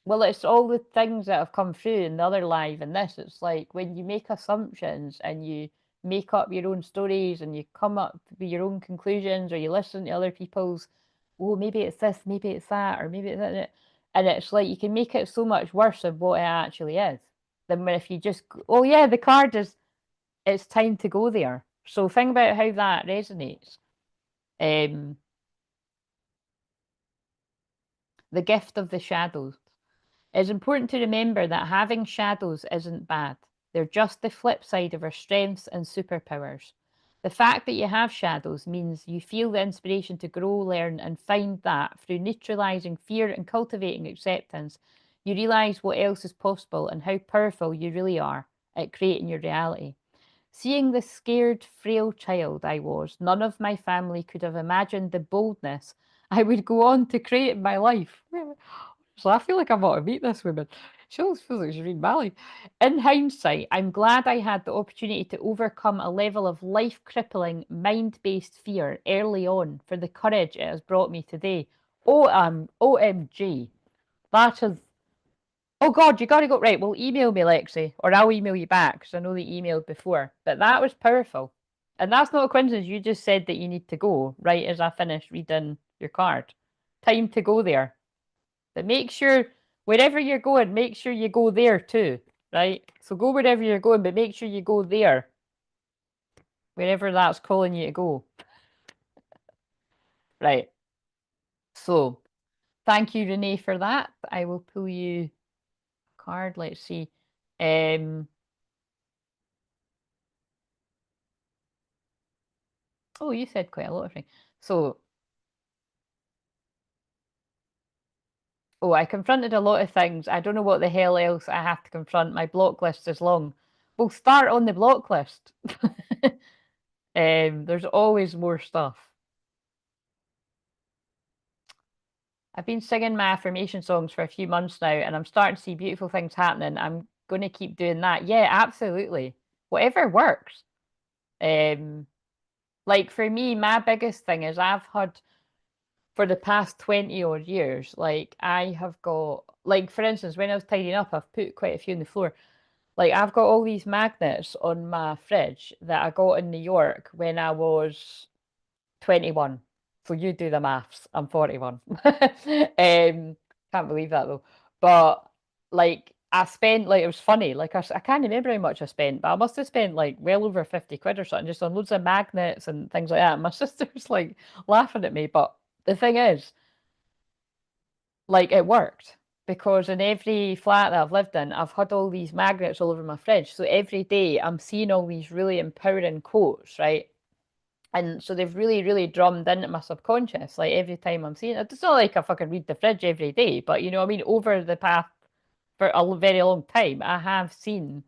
Speaker 1: well, it's all the things that have come through in the other live and this. It's like when you make assumptions and you make up your own stories and you come up with your own conclusions, or you listen to other people's, oh, maybe it's this, maybe it's that, or maybe it's that. And it's like you can make it so much worse than what it actually is. Than when if you just, oh yeah, the card is, it's time to go there. So think about how that resonates. Um, the gift of the shadows. It's important to remember that having shadows isn't bad. They're just the flip side of our strengths and superpowers. The fact that you have shadows means you feel the inspiration to grow, learn, and find that through neutralizing fear and cultivating acceptance, you realize what else is possible and how powerful you really are at creating your reality. Seeing the scared, frail child I was, none of my family could have imagined the boldness I would go on to create in my life. So I feel like I want to meet this woman. She always feels like she's reading my life. In hindsight, I'm glad I had the opportunity to overcome a level of life-crippling, mind-based fear early on for the courage it has brought me today. OMG. That is... Oh God, you got to go. Right, well, email me, Lexi, or I'll email you back, because I know they emailed before. But that was powerful. And that's not a coincidence. You just said that you need to go, right as I finished reading your card. Time to go there. But make sure, wherever you're going, make sure you go there too, right? So go wherever you're going, but make sure you go there, wherever that's calling you to go. Right. So thank you, Renee, for that. I will pull you a card. Let's see. Oh, you said quite a lot of things. So, oh, I confronted a lot of things. I don't know what the hell else I have to confront. My block list is long. We'll start on the block list. There's always more stuff. I've been singing my affirmation songs for a few months now, and I'm starting to see beautiful things happening. I'm going to keep doing that. Yeah, absolutely. Whatever works. Like for me, my biggest thing is I've had for the past 20 odd years, like I have got, like for instance, when I was tidying up, I've put quite a few on the floor. Like I've got all these magnets on my fridge that I got in New York when I was 21. So you do the maths. I'm 41. Can't believe that though. But like I spent, like it was funny. Like I can't remember how much I spent, but I must have spent like well over 50 quid or something just on loads of magnets and things like that. And my sister's like laughing at me. But the thing is, like it worked because in every flat that I've lived in, I've had all these magnets all over my fridge. So every day I'm seeing all these really empowering quotes, right? And so they've really, really drummed into my subconscious. Like every time I'm seeing it, it's not like I fucking read the fridge every day, but you know what I mean? Over the past for a very long time, I have seen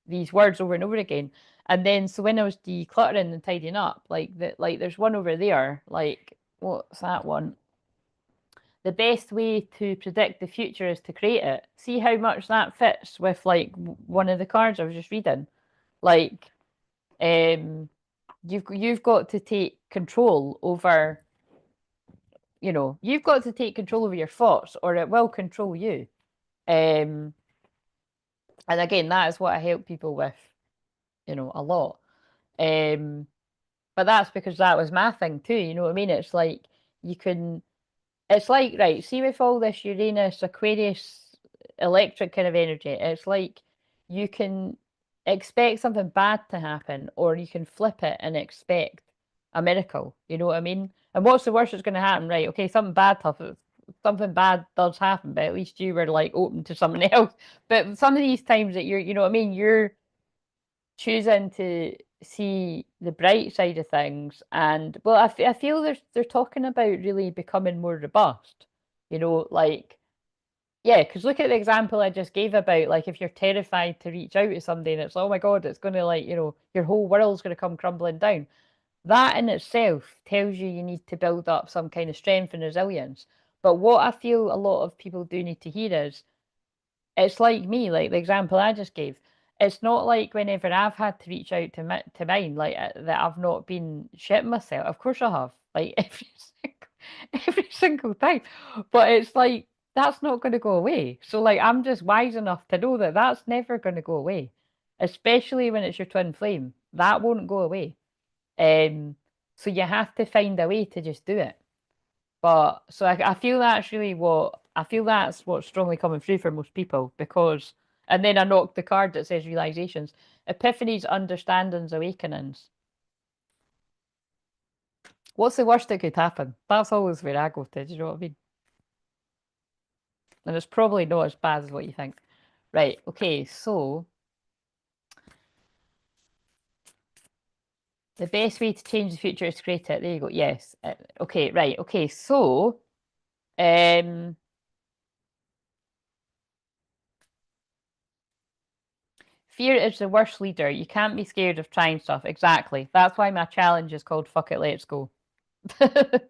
Speaker 1: these words over and over again. And then so when I was decluttering and tidying up, like there's one over there, like what's that one? The best way to predict the future is to create it. See how much that fits with like one of the cards I was just reading. Like, you've got to take control over, you've got to take control over your thoughts or it will control you. Um, and again, that is what I help people with, a lot. Um, but that's because that was my thing too, you know what I mean? It's like you can, it's like, right, see with all this Uranus, Aquarius, electric kind of energy, it's like you can expect something bad to happen or you can flip it and expect a miracle. You know what I mean? And what's the worst that's going to happen? Right, okay, something bad does happen, but at least you were like open to something else. But some of these times that you know what I mean, you're choosing to see the bright side of things. And well, I feel they're talking about really becoming more robust, like, yeah, because look at the example I just gave about like if you're terrified to reach out to somebody and it's, oh my God, it's going to like, your whole world's going to come crumbling down. That in itself tells you need to build up some kind of strength and resilience. But what I feel a lot of people do need to hear is, it's like me, like the example I just gave. it's not like whenever I've had to reach out to mine, like that I've not been shitting myself. Of course I have, like every single time. But it's like that's not going to go away. So like I'm just wise enough to know that that's never going to go away, especially when it's your twin flame. That won't go away. So you have to find a way to just do it. But so I feel that's really what I feel that's what's strongly coming through for most people because and then I knocked the card that says realizations, epiphanies, understandings, awakenings. What's the worst that could happen? That's always where I go to, do you know what I mean? And it's probably not as bad as what you think. Right, okay, so the best way to change the future is to create it. There you go. Yes. Okay, right. Okay, so fear is the worst leader. You can't be scared of trying stuff. Exactly. That's why my challenge is called Fuck It, Let's Go. But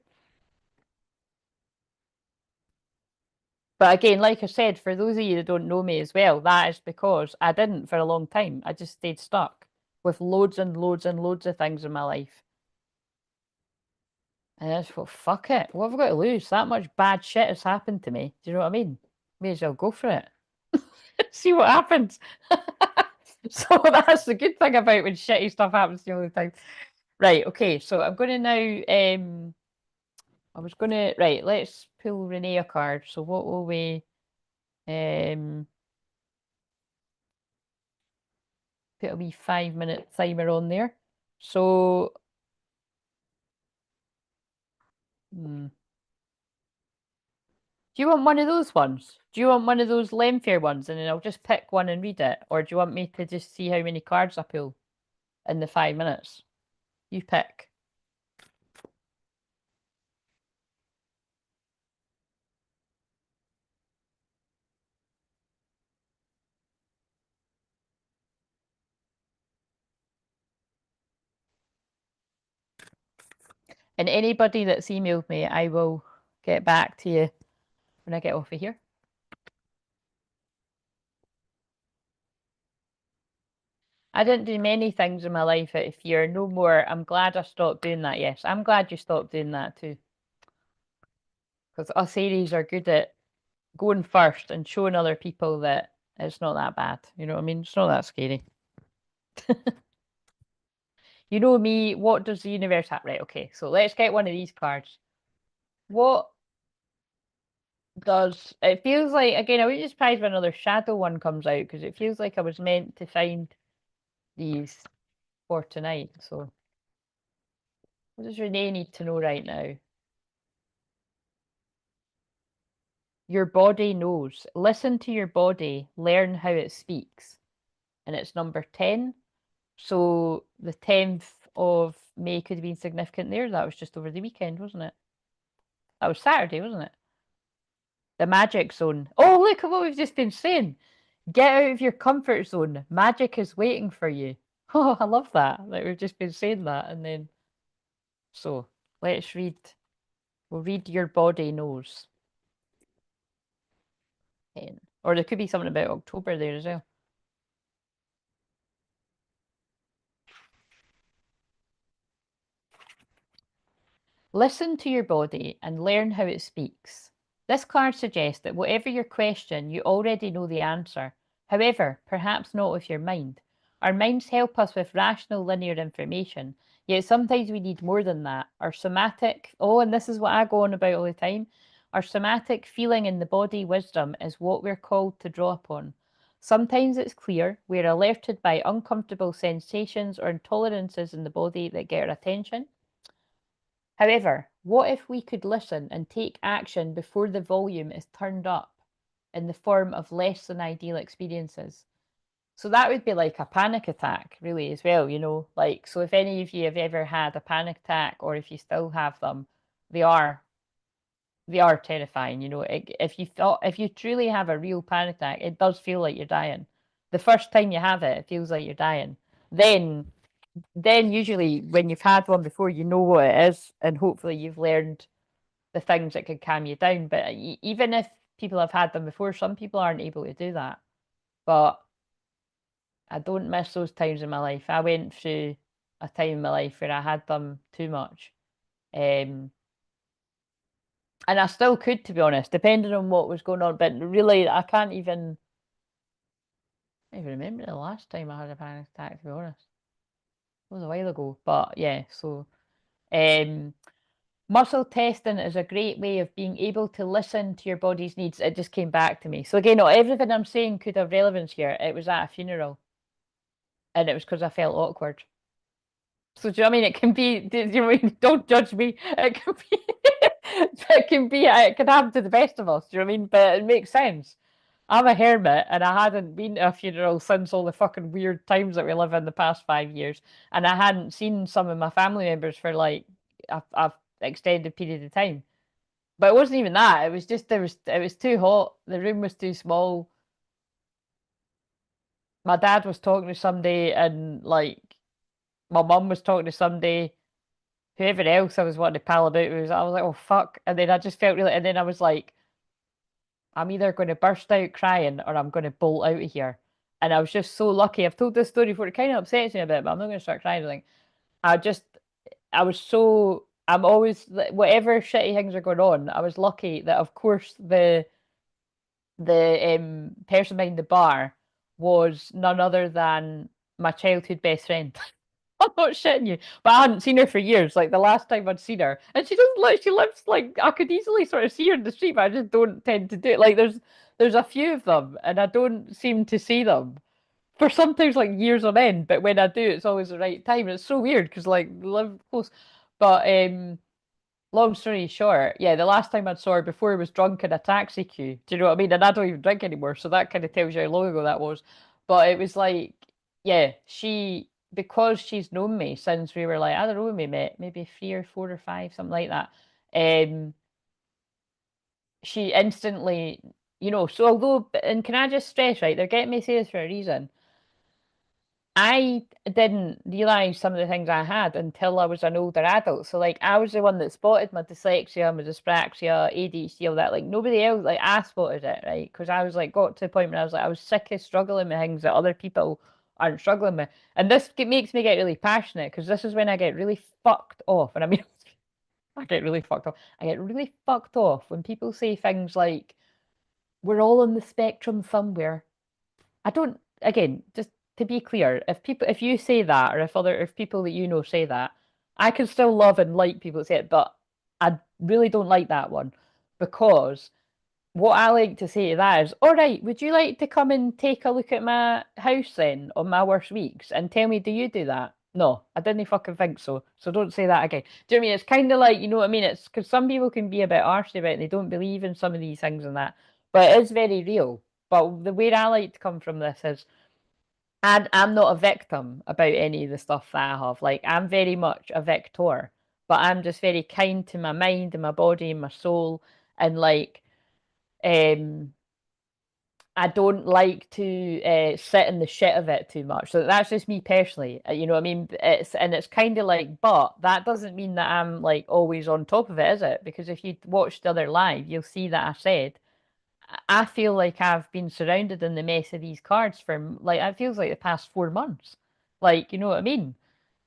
Speaker 1: again, like I said, for those of you that don't know me as well, that is because I didn't for a long time. I just stayed stuck with loads and loads and loads of things in my life. And I just thought, fuck it. What have I got to lose? That much bad shit has happened to me. Do you know what I mean? May as well go for it. See what happens. So that's the good thing about when shitty stuff happens the only time. Right, okay, so I'm gonna now I was gonna right, let's pull Renee a card. So what will we put a wee 5-minute timer on there. So do you want one of those ones? Do you want one of those lengthier ones and then I'll just pick one and read it? Or do you want me to just see how many cards I pull in the 5 minutes? You pick. And anybody that's emailed me, I will get back to you when I get off of here. I didn't do many things in my life out of fear. No more. I'm glad I stopped doing that. Yes, I'm glad you stopped doing that too. Because us Aries are good at going first and showing other people that it's not that bad. You know what I mean? It's not that scary. You know me, what does the universe have? Right, okay, so let's get one of these cards. What does it feels like again? I would be surprised when another shadow one comes out because it feels like I was meant to find these for tonight. So, what does Renee need to know right now? Your body knows. Listen to your body, learn how it speaks. And it's number 10. So the 10th of May could have been significant there. That was just over the weekend, wasn't it? That was Saturday, wasn't it? The magic zone. Oh, look at what we've just been saying. Get out of your comfort zone. Magic is waiting for you. Oh, I love that. Like we've just been saying that. And then, so let's read. We'll read Your Body Knows. Or there could be something about October there as well. Listen to your body and learn how it speaks. This card suggests that whatever your question, you already know the answer. However, perhaps not with your mind. Our minds help us with rational linear information, yet sometimes we need more than that. Our somatic, oh, and this is what I go on about all the time. Our somatic feeling in the body wisdom is what we're called to draw upon. Sometimes it's clear we're alerted by uncomfortable sensations or intolerances in the body that get our attention. However, what if we could listen and take action before the volume is turned up in the form of less than ideal experiences? So that would be like a panic attack, really, as well, you know. Like, so if any of you have ever had a panic attack or if you still have them, they are terrifying, you know. If you truly have a real panic attack, it does feel like you're dying. The first time you have it, it feels like you're dying. Then usually when you've had one before, you know what it is, and hopefully you've learned the things that can calm you down. But even if people have had them before, some people aren't able to do that. But I don't miss those times in my life. I went through a time in my life where I had them too much. Um, and I still could, to be honest, depending on what was going on. But really, I can't even remember the last time I had a panic attack, to be honest. It was a while ago. But yeah, so um, muscle testing is a great way of being able to listen to your body's needs. It just came back to me. So again, not everything I'm saying could have relevance here. It was at a funeral, and it was because I felt awkward. So do you know what I mean? It can be. Do you know what I mean? Don't judge me. It can be. It can be. It can happen to the best of us. Do you know what I mean? But it makes sense. I'm a hermit, and I hadn't been to a funeral since all the fucking weird times that we live in the past 5 years, and I hadn't seen some of my family members for like a extended period of time. But it wasn't even that. It was just it was too hot. The room was too small. My dad was talking to somebody, and like my mum was talking to somebody. Whoever else I was wanting to pal about with, I was like, oh fuck. And then I just felt really, and then I was like, I'm either going to burst out crying or I'm going to bolt out of here. And I was just so lucky. I've told this story before. It kind of upsets me a bit, but I'm not going to start crying. Like, I just, I was so, I'm always, whatever shitty things are going on, I was lucky that, of course, the person behind the bar was none other than my childhood best friend. I'm not shitting you, but I hadn't seen her for years. Like the last time I'd seen her, and she doesn't like. She lives like I could easily sort of see her in the street, but I just don't tend to do it. Like there's a few of them, and I don't seem to see them for sometimes like years on end. But when I do, it's always the right time. It's so weird because like we live close. But long story short, yeah, the last time I saw her before I was drunk in a taxi queue. Do you know what I mean? And I don't even drink anymore, so that kind of tells you how long ago that was. But it was like, yeah, because she's known me since we were like, I don't know when we met, maybe 3 or 4 or 5, something like that. Um, she instantly, so although, and can I just stress, right, they're getting me to say this for a reason. I didn't realize some of the things I had until I was an older adult. So like I was the one that spotted my dyslexia, my dyspraxia, ADHD, all that. Like nobody else, like I spotted it, right? Because I was like got to a point where I was like I was sick of struggling with things that other people aren't struggling with. And this makes me get really passionate because this is when I get really fucked off. And I mean I get really fucked off. I get really fucked off when people say things like we're all on the spectrum somewhere. I don't, again, just to be clear, if you say that, or if people that you know say that, I can still love and like people that say it, but I really don't like that one because what I like to say to that is, all right, would you like to come and take a look at my house then on my worst weeks and tell me, do you do that? No, I didn't fucking think so. So don't say that again. Do you know what I mean? It's kind of like, you know what I mean? It's because some people can be a bit arsy about it. They don't believe in some of these things and that, but it is very real. But the way I like to come from this is, and I'm not a victim about any of the stuff that I have. Like I'm very much a victor, but I'm just very kind to my mind and my body and my soul, and like um I don't like to sit in the shit of it too much. So that's just me personally. You know what I mean? It's kind of like, but that doesn't mean that I'm like always on top of it, is it? Because if you watched the other live, you'll see that I said I feel like I've been surrounded in the mess of these cards for like it feels like the past 4 months. Like, you know what I mean?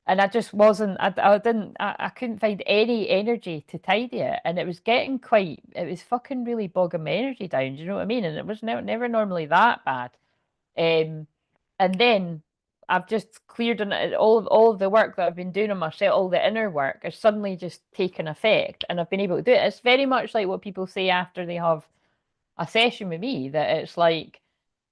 Speaker 1: And I just wasn't, I didn't, I couldn't find any energy to tidy it. And it was getting quite, it was fucking really bogging my energy down. Do you know what I mean? And it was never normally that bad. Um, and then I've just cleared on all of the work that I've been doing on myself, all the inner work has suddenly just taken effect, and I've been able to do it. It's very much like what people say after they have a session with me, that it's like,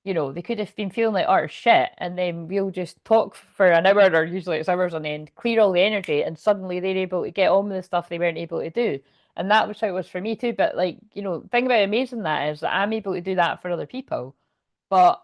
Speaker 1: they could have been feeling like utter shit, and then we'll just talk for an hour, or usually it's hours on end, clear all the energy, and suddenly they're able to get on with the stuff they weren't able to do. And that was how it was for me too. But like, thing about amazing that is that I'm able to do that for other people. But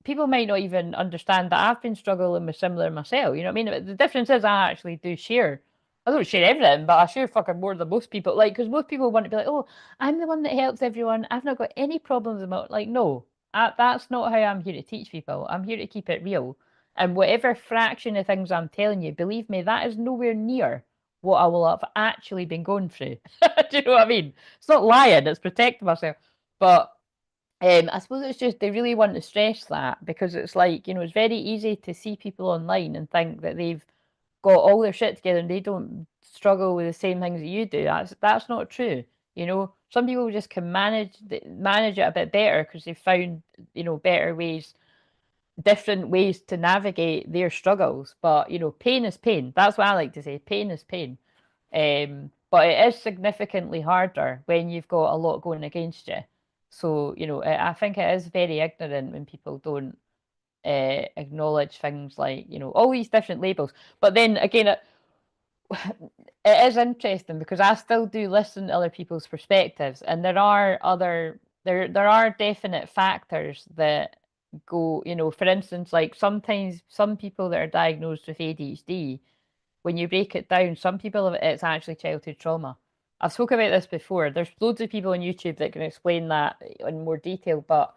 Speaker 1: people might not even understand that I've been struggling with similar myself. You know what I mean? The difference is I actually do share. I don't share everything, but I share fucking more than most people. Like, because most people want to be like, oh, I'm the one that helps everyone. I've not got any problems about. Like, no, that's not how I'm here to teach people. I'm here to keep it real. And whatever fraction of things I'm telling you, believe me, that is nowhere near what I will have actually been going through. Do you know what I mean? It's not lying, it's protecting myself. But I suppose it's just they really want to stress that because it's like, it's very easy to see people online and think that they've got all their shit together and they don't struggle with the same things that you do. That's not true. Some people just can manage it a bit better because they've found, better ways, different ways to navigate their struggles. But, pain is pain. That's what I like to say. Pain is pain. But it is significantly harder when you've got a lot going against you. So, I think it is very ignorant when people don't acknowledge things like, all these different labels. But then again, it is interesting because I still do listen to other people's perspectives, and there are definite factors that go, for instance, like sometimes some people that are diagnosed with ADHD, when you break it down, some people it's actually childhood trauma. I've spoken about this before. There's loads of people on YouTube that can explain that in more detail, but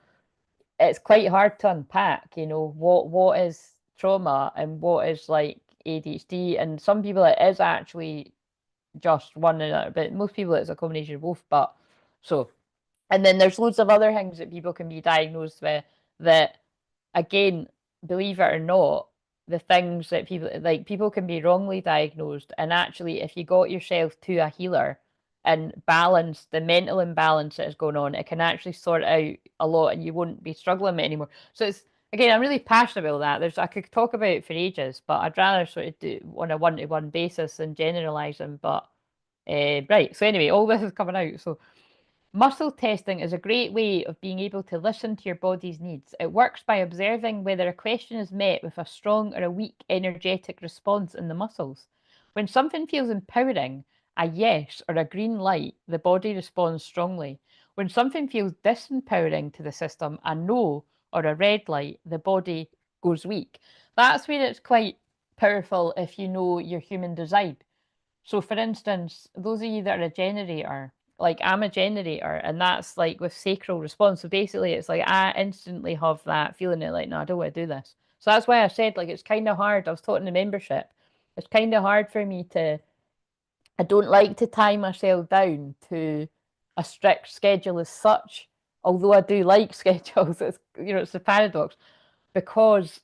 Speaker 1: it's quite hard to unpack, what is trauma and what is like ADHD. And some people it is actually just one and another, but most people it's a combination of both. But so, and then there's loads of other things that people can be diagnosed with that, again, believe it or not, the things that people can be wrongly diagnosed. And actually, if you got yourself to a healer and balance the mental imbalance that is going on, it can actually sort out a lot and you won't be struggling with it anymore. So it's, again, I'm really passionate about that. I could talk about it for ages, but I'd rather sort of do on a one-to-one basis than generalize them. But right. So anyway, all this is coming out. So muscle testing is a great way of being able to listen to your body's needs. It works by observing whether a question is met with a strong or a weak energetic response in the muscles. When something feels empowering, a yes or a green light, the body responds strongly. When something feels disempowering to the system, a no or a red light, the body goes weak. That's where it's quite powerful if you know your human design. So, for instance, those of you that are a generator, like I'm a generator, and that's like with sacral response. So basically, it's like I instantly have that feeling it like, no, I don't want to do this. So that's why I said like it's kind of hard. I was taught in the membership. It's kind of hard for me to. I don't like to tie myself down to a strict schedule as such. Although I do like schedules, it's a paradox because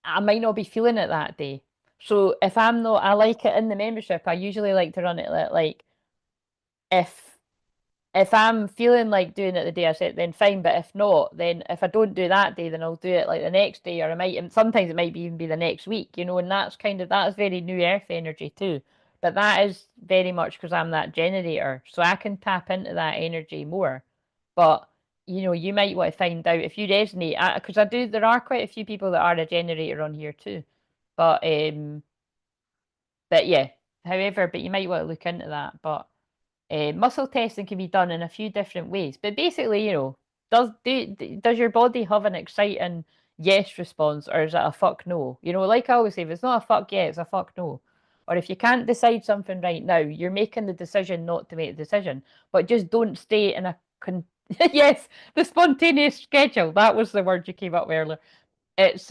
Speaker 1: I might not be feeling it that day. So if I'm not, I like it in the membership. I usually like to run it like if I'm feeling like doing it the day I set, then fine. But if not, then if I don't do that day, then I'll do it like the next day, or I might. And sometimes it might even be the next week, And that's very new Earth energy too. But that is very much because I'm that generator, so I can tap into that energy more. But you might want to find out if you resonate, because I do. There are quite a few people that are a generator on here too, but yeah. However, but you might want to look into that. But muscle testing can be done in a few different ways, but basically, does your body have an exciting yes response, or is it a fuck no? Like I always say, if it's not a fuck yeah, it's a fuck no. Or if you can't decide something right now, you're making the decision not to make the decision, but just don't stay in a yes, the spontaneous schedule. That was the word you came up with earlier. It's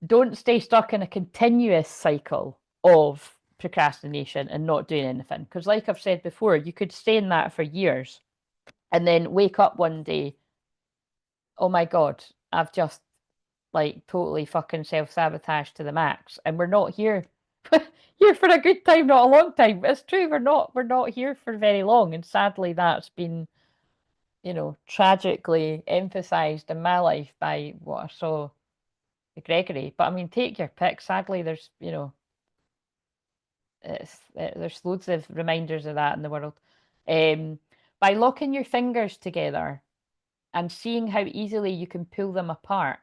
Speaker 1: don't stay stuck in a continuous cycle of procrastination and not doing anything. Because, like I've said before, you could stay in that for years and then wake up one day, oh my God, I've just like totally fucking self sabotaged to the max. And we're not here. Here for a good time, not a long time. It's true, we're not here for very long. And sadly that's been, tragically emphasized in my life by what I saw Gregory. But I mean, take your pick. Sadly, there's loads of reminders of that in the world. By locking your fingers together and seeing how easily you can pull them apart.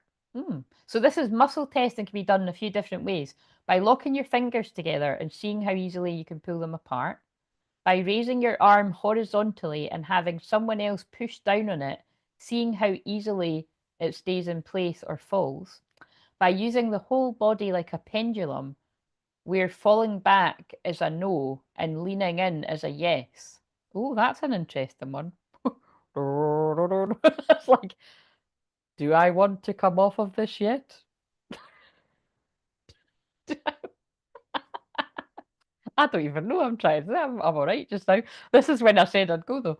Speaker 1: So this is muscle testing can be done in a few different ways. By locking your fingers together and seeing how easily you can pull them apart. By raising your arm horizontally and having someone else push down on it, seeing how easily it stays in place or falls. By using the whole body like a pendulum, where falling back is a no and leaning in is a yes. Oh, that's an interesting one. It's like, do I want to come off of this yet? I don't even know. I'm trying to say I'm all right just now. This is when I said I'd go though.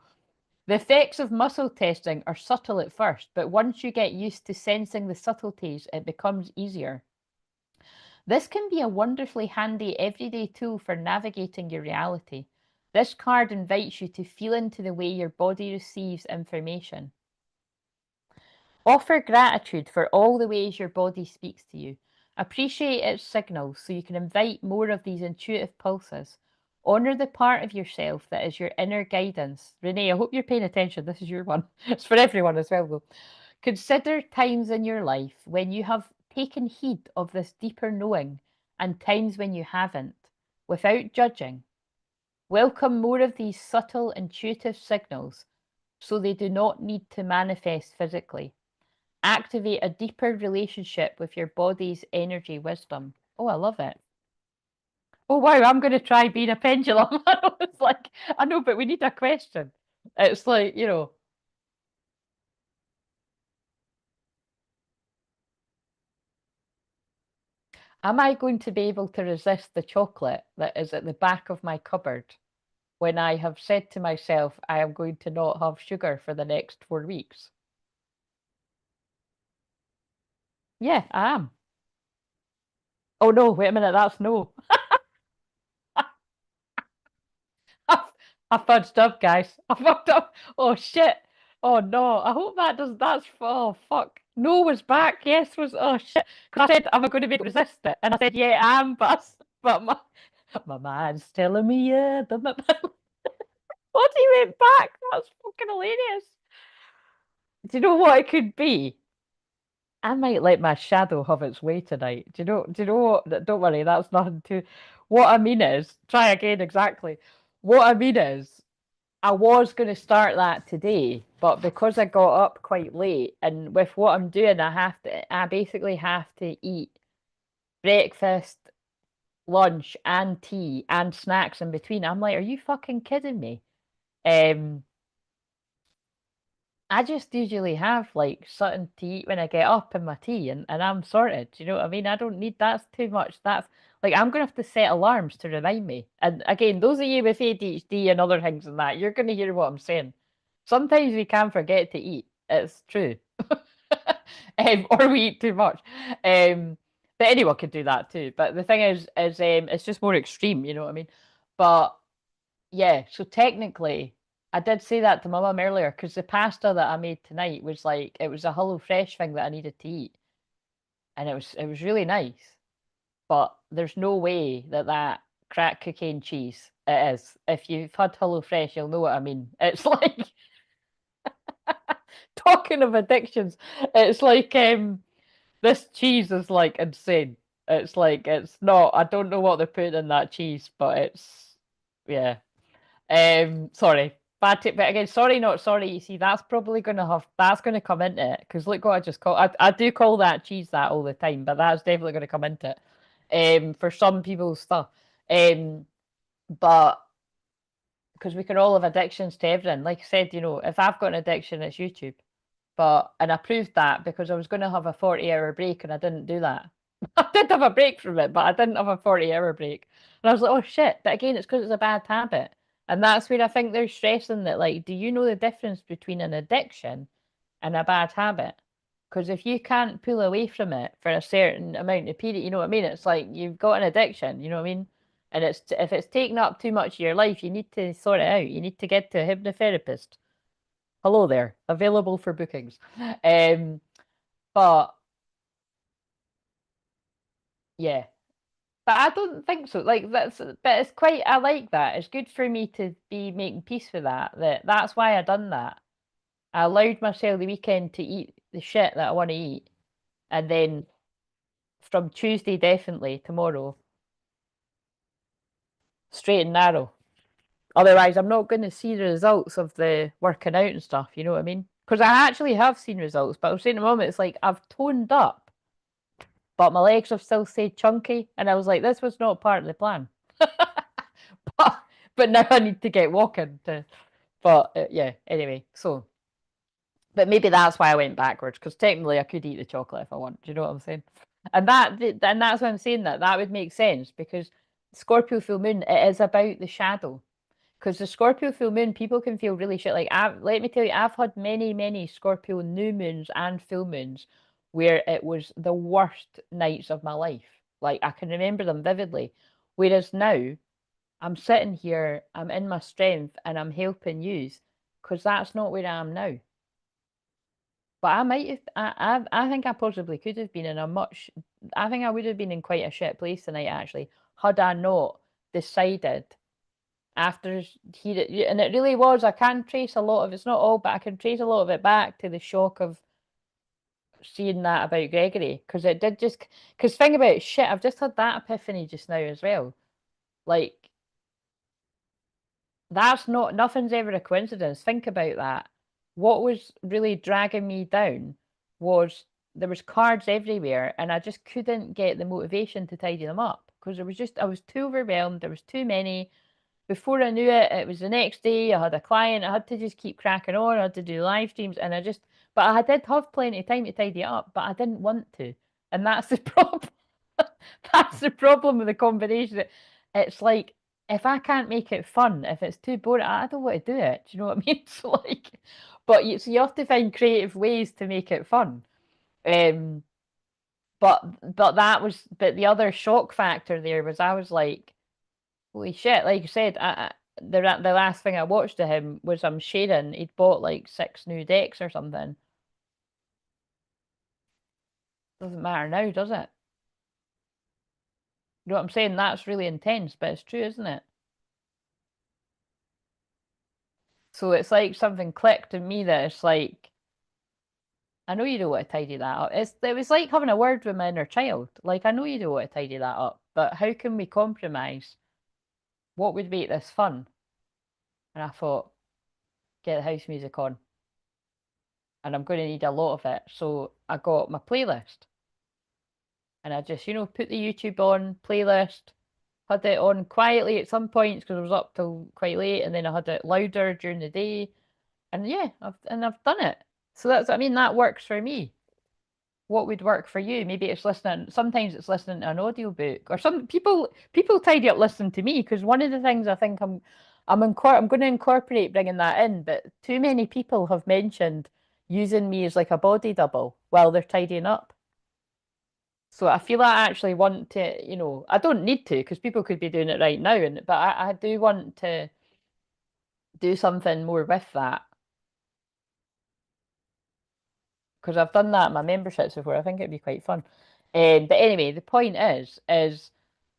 Speaker 1: The effects of muscle testing are subtle at first, but once you get used to sensing the subtleties, it becomes easier. This can be a wonderfully handy everyday tool for navigating your reality. This card invites you to feel into the way your body receives information. Offer gratitude for all the ways your body speaks to you. Appreciate its signals so you can invite more of these intuitive pulses. Honor the part of yourself that is your inner guidance. Renee, I hope you're paying attention. This is your one. It's for everyone as well, though. Consider times in your life when you have taken heed of this deeper knowing and times when you haven't, without judging. Welcome more of these subtle intuitive signals so they do not need to manifest physically. Activate a deeper relationship with your body's energy wisdom. Oh, I love it. Oh, wow, I'm going to try being a pendulum. I know, it's like, I know, but we need a question. It's like, am I going to be able to resist the chocolate that is at the back of my cupboard when I have said to myself, I am going to not have sugar for the next 4 weeks? Yeah, I am. Oh, no, wait a minute, that's no. I fudged up, guys. I fucked up. Oh shit. Oh no. I hope that does. That's. Oh fuck. No was back. Yes was. Oh shit. Because I said, am I going to be able to resist it? And I said, yeah, I am. But my mind's telling me, yeah. What he went back? That's fucking hilarious. Do you know what it could be? I might let my shadow have its way tonight. Do you know what? Don't worry, that's nothing to. What I mean is, try again exactly. What I mean is, I was going to start that today, but because I got up quite late, and with what I'm doing, I basically have to eat breakfast, lunch, and tea and snacks in between. I'm like, are you fucking kidding me? Um, I just usually have like something to eat when I get up and my tea, and I'm sorted. You know what I mean? I don't need that's too much. That's like I'm gonna have to set alarms to remind me. And again, those of you with ADHD and other things and that, you're gonna hear what I'm saying. Sometimes we can forget to eat. It's true. Or we eat too much. But anyone could do that too. But the thing is it's just more extreme, you know what I mean? But yeah, so technically, I did say that to my mum earlier because the pasta that I made tonight was like it was a Hello Fresh thing that I needed to eat, and it was really nice. But there's no way that crack cocaine cheese it is. If you've had Hello Fresh, you'll know what I mean. It's like talking of addictions, it's like this cheese is like insane. It's like it's not. I don't know what they're putting in that cheese, but it's yeah. Sorry, bad tip. But again, sorry, not sorry. You see, that's gonna come into it because look what I just call. I do call that cheese that all the time, but that's definitely gonna come into it. For some people's stuff. But because we can all have addictions to everything. Like I said, if I've got an addiction, it's YouTube. And I proved that because I was going to have a 40-hour break and I didn't do that. I did have a break from it, but I didn't have a 40-hour break. And I was like, oh shit. But again, it's because it's a bad habit. And that's where I think they're stressing that, like, do you know the difference between an addiction and a bad habit? Because if you can't pull away from it for a certain amount of period, you know what I mean? It's like you've got an addiction, you know what I mean? And if it's taking up too much of your life, you need to sort it out. You need to get to a hypnotherapist. Hello there, available for bookings. Um, but yeah, but I don't think so. Like but it's quite. I like that. It's good for me to be making peace with that. That's why I done that. I allowed myself the weekend to eat the shit that I want to eat, and then from Tuesday, definitely tomorrow, straight and narrow. Otherwise, I'm not going to see the results of the working out and stuff. You know what I mean? Because I actually have seen results, but I was saying at the moment, it's like I've toned up, but my legs have still stayed chunky, and I was like, this was not part of the plan. but now I need to get walking to. But yeah, anyway, so. But maybe that's why I went backwards because technically I could eat the chocolate if I want. Do you know what I'm saying? And that's why I'm saying that would make sense because Scorpio full moon it is about the shadow. Because the Scorpio full moon, people can feel really shit. Like, let me tell you, I've had many, many Scorpio new moons and full moons where it was the worst nights of my life. Like, I can remember them vividly. Whereas now, I'm sitting here, I'm in my strength, and I'm helping you because that's not where I am now. But I might have, I think I possibly could have been in a much, I think I would have been in quite a shit place tonight, actually, had I not decided after and it really was, I can trace a lot of, it's not all, but I can trace a lot of it back to the shock of seeing that about Gregory, because it did just, because think about it, shit, I've just had that epiphany just now as well. Like, that's not, nothing's ever a coincidence. Think about that. What was really dragging me down was there was cards everywhere and I just couldn't get the motivation to tidy them up because there was just, I was too overwhelmed. There was too many. Before I knew it, it was the next day. I had a client. I had to just keep cracking on. I had to do live streams and I just, but I did have plenty of time to tidy it up, but I didn't want to. And that's the problem. That's the problem with the combination. It's like if I can't make it fun, if it's too boring, I don't want to do it. Do you know what I mean? So like, but so you have to find creative ways to make it fun. Um, but that was but the other shock factor there was I was like, holy shit! Like you said, the last thing I watched of him was sharing he'd bought like 6 new decks or something. Doesn't matter now, does it? You know what I'm saying? That's really intense, but it's true, isn't it? So it's like something clicked in me that it's like, I know you don't want to tidy that up. It was like having a word with my inner child. Like, I know you don't want to tidy that up, but how can we compromise? What would make this fun? And I thought, get the house music on. And I'm going to need a lot of it. So I got my playlist. And I just, put the YouTube on, playlist, had it on quietly at some points because I was up till quite late. And then I had it louder during the day. And yeah, I've done it. So that works for me. What would work for you? Maybe it's listening. Sometimes it's listening to an audiobook, or some people tidy up listening to me because one of the things I think I'm going to incorporate bringing that in. But too many people have mentioned using me as like a body double while they're tidying up. So I feel I actually want to, I don't need to because people could be doing it right now, but I do want to do something more with that. Because I've done that in my memberships before. I think it'd be quite fun. But anyway, the point is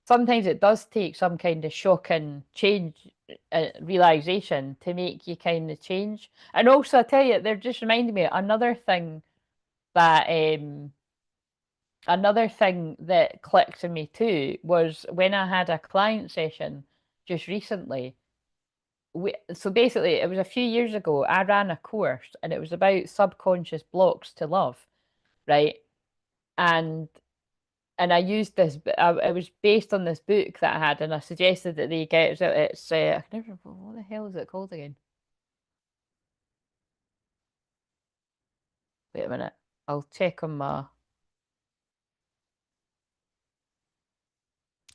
Speaker 1: sometimes it does take some kind of shocking change, realization to make you kind of change. And also, I tell you, they're just reminding me that another thing that clicked in me too was when I had a client session just recently. So basically, it was a few years ago. I ran a course, and it was about subconscious blocks to love, right? And I used this. It was based on this book that I had, and I suggested that they get it's. I can never remember what the hell is it called again. Wait a minute. I'll check on my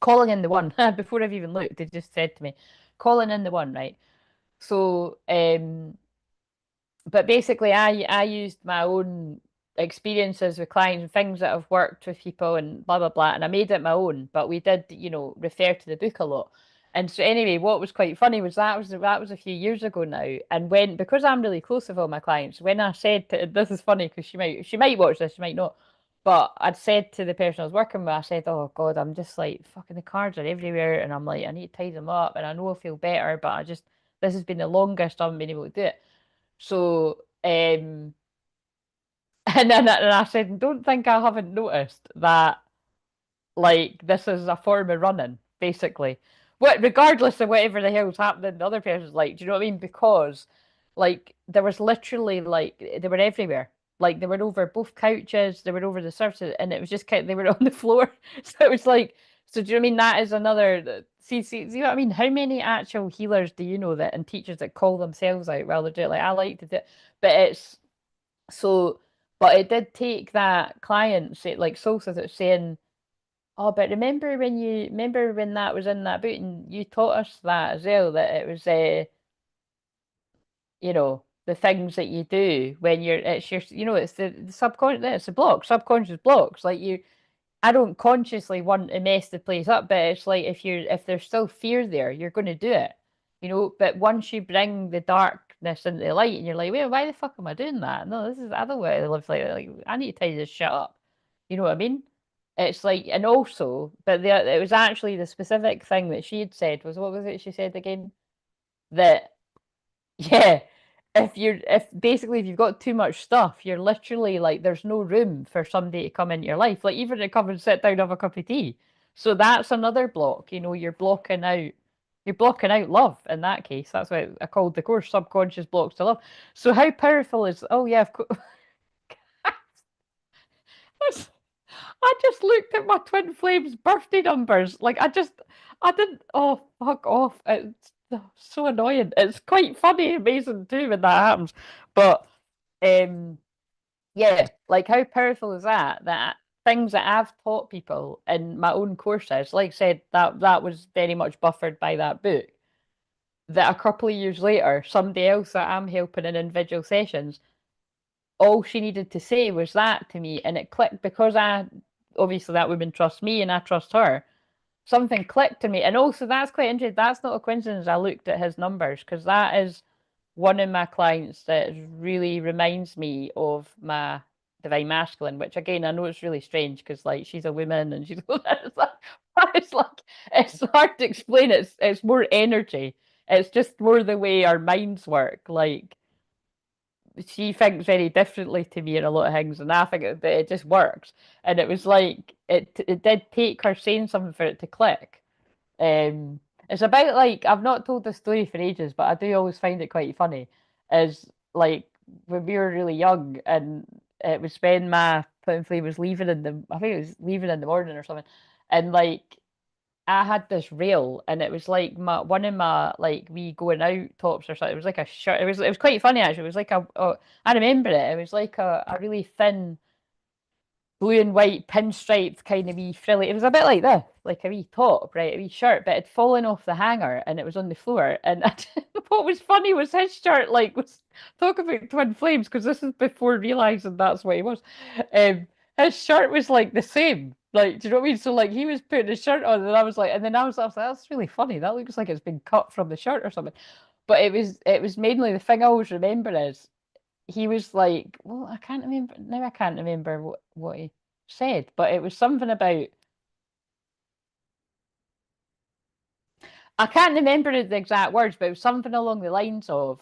Speaker 1: calling in the one before I've even looked. They just said to me, calling in the one, right? So, but basically I used my own experiences with clients and things that have worked with people and blah blah blah, and I made it my own, but we did refer to the book a lot. And so anyway, what was quite funny was that was a few years ago now, and when, because I'm really close with all my clients, when I said this is funny because she might watch this, she might not, but I'd said to the person I was working with, I said, oh God, I'm just like fucking, the cards are everywhere and I'm like, I need to tie them up and I know I feel better, but this has been the longest I haven't been able to do it. So, and I said, don't think I haven't noticed that, like, this is a form of running, basically. Regardless of whatever the hell's happening, the other person's like, do you know what I mean? Because, like, there was literally, like, they were everywhere. Like, they were over both couches, they were over the surfaces, and it was just kind of, they were on the floor. So it was like, so do you know what I mean? That is another, see what I mean? How many actual healers do you know that, and teachers that call themselves out while they're doing it? Like, I like to do it, but it's, so, but it did take that client, say, like Soul says, it's saying, Oh, but remember when that was in that book and you taught us that as well, that it was the things that you do when it's your, it's the subconscious, it's the blocks, subconscious blocks. Like I don't consciously want to mess the place up, but it's like if there's still fear there, you're going to do it, But once you bring the darkness into the light, and you're like, wait, why the fuck am I doing that? No, I don't want to live like that. Like I need to tell you this shit up. You know what I mean? It's like, and also, but it was actually the specific thing that she had said was, what was it she said again? That yeah. If you've got too much stuff, you're literally like there's no room for somebody to come into your life. Like even to come and sit down and have a cup of tea. So that's another block, you're blocking out love in that case. That's what I called the course subconscious blocks to love. So how powerful is oh yeah, of course I just looked at my twin flames birthday numbers. Like I didn't fuck off. It's so annoying. It's quite funny, amazing too when that happens. But um yeah, like how powerful is that? That things that I've taught people in my own courses, like I said, that was very much buffered by that book. That a couple of years later, somebody else that I'm helping in individual sessions, all she needed to say was that to me, and it clicked because I obviously that woman trusts me and I trust her. Something clicked to me, and also that's quite interesting. That's not a coincidence. I looked at his numbers because that is one of my clients that really reminds me of my divine masculine, which again I know it's really strange because like she's a woman and she's it's like, it's like it's hard to explain. It's more energy. It's just more the way our minds work. Like she thinks very differently to me in a lot of things, and I think it just works. And it was like it did take her saying something for it to click. Um, it's about like I've not told this story for ages, but I do always find it quite funny. Is like when we were really young, and it was when my Twinflame was leaving I think it was leaving in the morning or something, and like I had this rail, and it was like one of my like we going out tops or something. It was like a shirt. It was quite funny actually. It was like I remember it. It was like a really thin blue and white pinstriped kind of wee frilly. It was a bit like this, like a wee top, right? A wee shirt, but it had fallen off the hanger and it was on the floor. And what was funny was his shirt, like, was talk about twin flames, because this is before realizing that's what he was. His shirt was like the same. Like, do you know what I mean? So like he was putting his shirt on, and I was like, that's really funny. That looks like it's been cut from the shirt or something. But it was mainly the thing I always remember is he was like, well, I can't remember now. I can't remember what he said, but it was something about I can't remember the exact words, but it was something along the lines of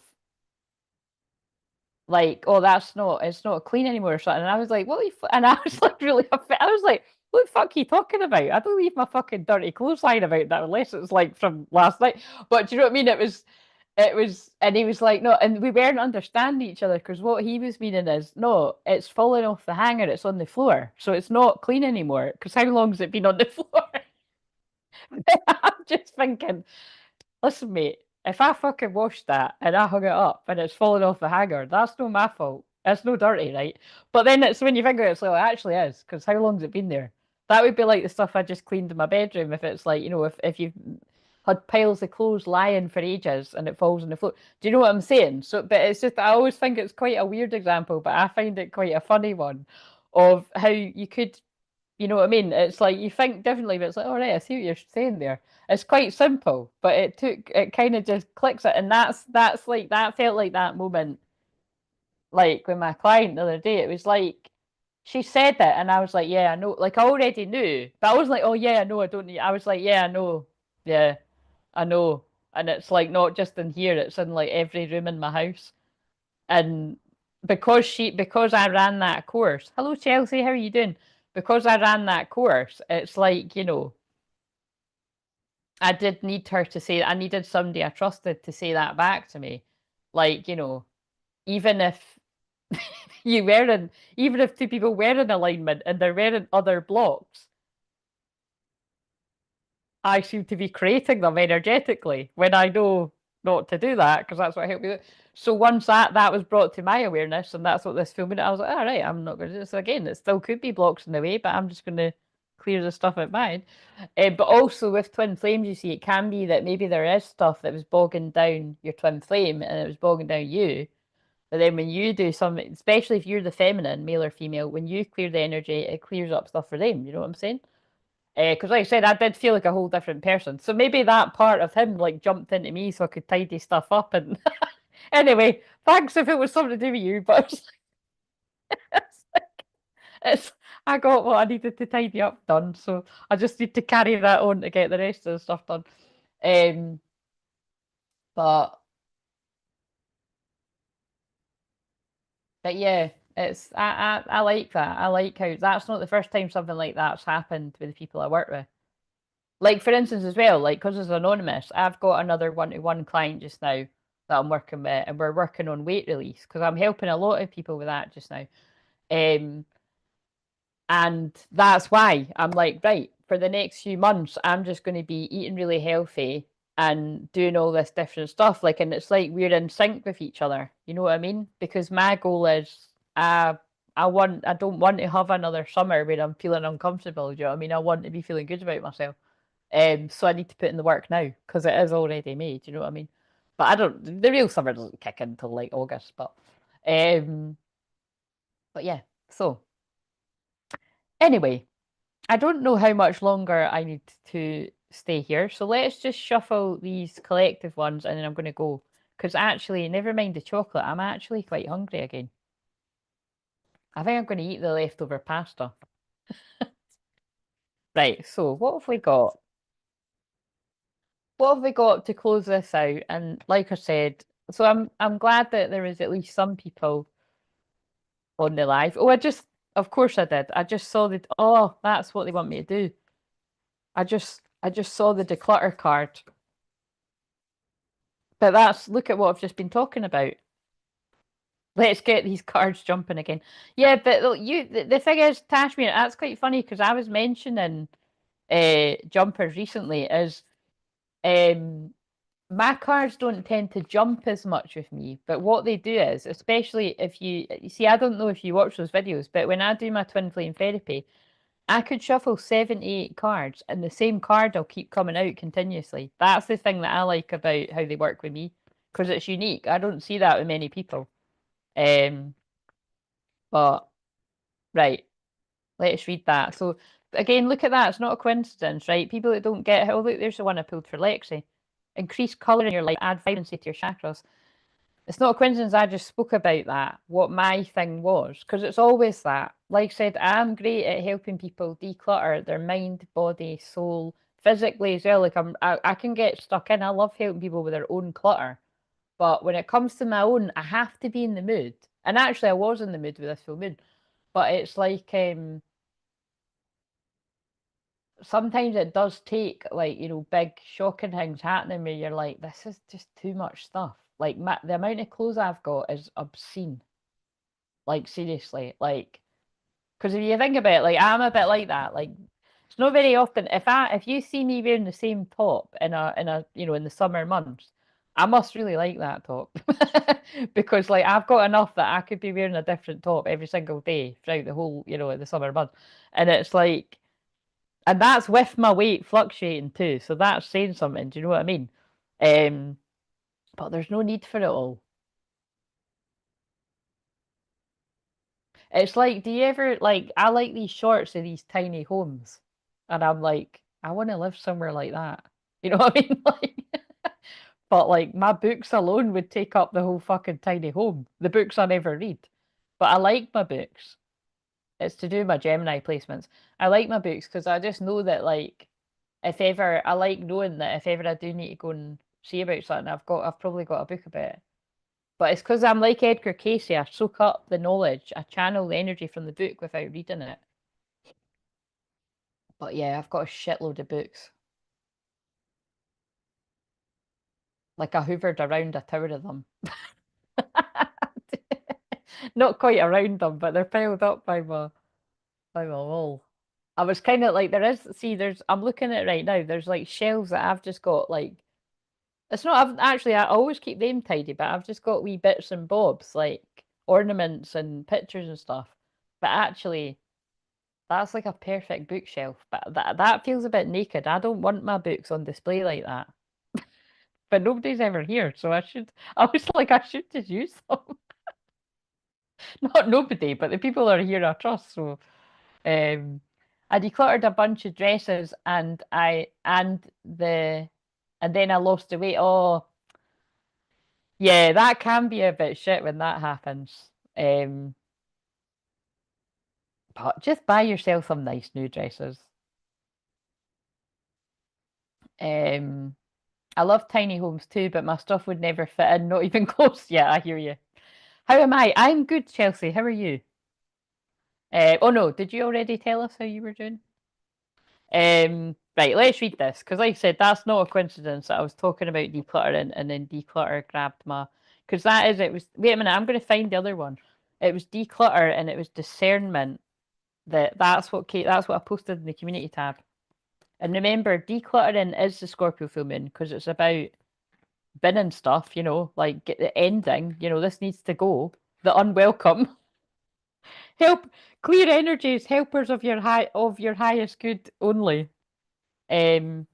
Speaker 1: like, oh, it's not clean anymore or something. And I was like, what? And I was like, really, I was like, what the fuck are you talking about? I don't leave my fucking dirty clothes lying about that unless it's like from last night. But do you know what I mean? And he was like, no, and we weren't understanding each other because what he was meaning is, no, it's falling off the hanger, it's on the floor, so it's not clean anymore. Because how long has it been on the floor? I'm just thinking, listen, mate, if I fucking washed that and I hung it up and it's falling off the hanger, that's no my fault. It's no dirty, right? But then it's when you think of it, it's like, well, it actually is, because how long's it been there? That would be like the stuff I just cleaned in my bedroom if it's like, if you've had piles of clothes lying for ages and it falls on the floor. Do you know what I'm saying? So, but it's just, I always think it's quite a weird example, but I find it quite a funny one of how you could, you know what I mean? It's like you think differently, but it's like, all right, I see what you're saying there. It's quite simple, but it kind of just clicks it, and that's like that felt like that moment, like with my client the other day. It was like she said it, and I was like, yeah, I know. Like I already knew, but I was like, oh yeah, I know. I don't need. I was like, yeah, I know. Yeah, I know. And it's like not just in here; it's in like every room in my house. And because I ran that course. Hello, Chelsea. How are you doing? Because I ran that course, it's like, I did need her to say, I needed somebody I trusted to say that back to me. Like, even if you weren't, even if two people were in alignment and they're wearing other blocks, I seem to be creating them energetically when I know not to do that, because that's what helped me. So once that was brought to my awareness, and that's what this filming, I was like, all right, I'm not going to do this again. It still could be blocks in the way, but I'm just going to clear the stuff out mine. But also with twin flames, you see, it can be that maybe there is stuff that was bogging down your twin flame and it was bogging down you. But then when you do something, especially if you're the feminine, male or female, when you clear the energy, it clears up stuff for them. You know what I'm saying? Because like I said, I did feel like a whole different person. So maybe that part of him like jumped into me so I could tidy stuff up. And anyway, thanks if it was something to do with you, but it's, it's I got what I needed to tidy up done. So I just need to carry that on to get the rest of the stuff done. Um, but but yeah, it's I like that. I like how that's not the first time something like that's happened with the people I work with. Like for instance, as well, like because it's anonymous, I've got another one-to-one client just now that I'm working with, and we're working on weight release because I'm helping a lot of people with that just now. Um, and that's why I'm like, right, for the next few months, I'm just going to be eating really healthy and doing all this different stuff. Like, and it's like we're in sync with each other. You know what I mean? Because my goal is, I don't want to have another summer where I'm feeling uncomfortable. Do you know what I mean? I want to be feeling good about myself. So I need to put in the work now because it is already made. You know what I mean? But I don't. The real summer doesn't kick in until like August. Um, but yeah. So anyway, I don't know how much longer I need to stay here. So let's just shuffle these collective ones, and then I'm going to go. Because actually, never mind the chocolate. I'm actually quite hungry again. I think I'm going to eat the leftover pasta. Right. So what have we got? What have we got to close this out? And like I said, so I'm glad that there is at least some people on the live. Oh, of course I did. I just saw the oh, that's what they want me to do. I just saw the declutter card. But that's look at what I've just been talking about. Let's get these cards jumping again. Yeah, but the thing is, Tashmir, that's quite funny because I was mentioning jumpers recently is um my cards don't tend to jump as much with me, but what they do is, especially if you see, I don't know if you watch those videos, but when I do my twin flame therapy, I could shuffle 7, 8 cards, and the same card will keep coming out continuously. That's the thing that I like about how they work with me, because it's unique. I don't see that with many people. Um, but right, let's read that. So again, look at that. It's not a coincidence, right? People that don't get, oh look, there's the one I pulled for Lexi. Increase color in your life, add vibrancy to your chakras. It's not a coincidence I just spoke about that, what my thing was, because it's always that. Like I said, I'm great at helping people declutter their mind, body, soul, physically as well. Like I can get stuck in. I love helping people with their own clutter. But when it comes to my own, I have to be in the mood. And actually I was in the mood with this full moon. But it's like sometimes it does take like, big shocking things happening where you're like, this is just too much stuff. Like the amount of clothes I've got is obscene. Like seriously, like because if you think about it, like I'm a bit like that. Like it's not very often if you see me wearing the same top in a in the summer months, I must really like that top because like I've got enough that I could be wearing a different top every single day throughout the whole the summer month, and it's like and that's with my weight fluctuating too, so that's saying something. Do you know what I mean? Um, but there's no need for it all. It's like, do you ever like? I like these shorts of these tiny homes, and I'm like, I want to live somewhere like that. You know what I mean? Like, but like my books alone would take up the whole fucking tiny home. The books I never read, but I like my books. It's to do my Gemini placements. I like my books because I just know that like if ever I like knowing that if ever I do need to go and see about something, I've probably got a book about it. But it's because I'm like Edgar Casey. I soak up the knowledge. I channel the energy from the book without reading it. But yeah, I've got a shitload of books. Like I hoovered around a tower of them. Not quite around them, but they're piled up by my wall. I was kind of like I'm looking at it right now. There's like shelves that I've just got like it's not I've actually I always keep them tidy, but I've just got wee bits and bobs like ornaments and pictures and stuff. But actually That's like a perfect bookshelf, but that feels a bit naked. I don't want my books on display like that. But nobody's ever here, so I was like, I should just use them. Not nobody, but the people that are here I trust. So um I decluttered a bunch of dresses and then I lost the weight. Oh, yeah, that can be a bit shit when that happens. But just buy yourself some nice new dresses. Um I love tiny homes too, but my stuff would never fit in, not even close. Yeah, I hear you. How am I? I'm good, Chelsea. How are you? Oh no, did you already tell us how you were doing? Right, let's read this because, like I said, that's not a coincidence that I was talking about decluttering and then declutter grabbed my. Because that is, it was. Wait a minute, I'm going to find the other one. It was declutter and it was discernment. That's what I posted in the community tab. And remember, decluttering is the Scorpio full moon because it's about binning stuff. Like get the ending. This needs to go. The unwelcome. Help clear energies, helpers of your highest good only. Um,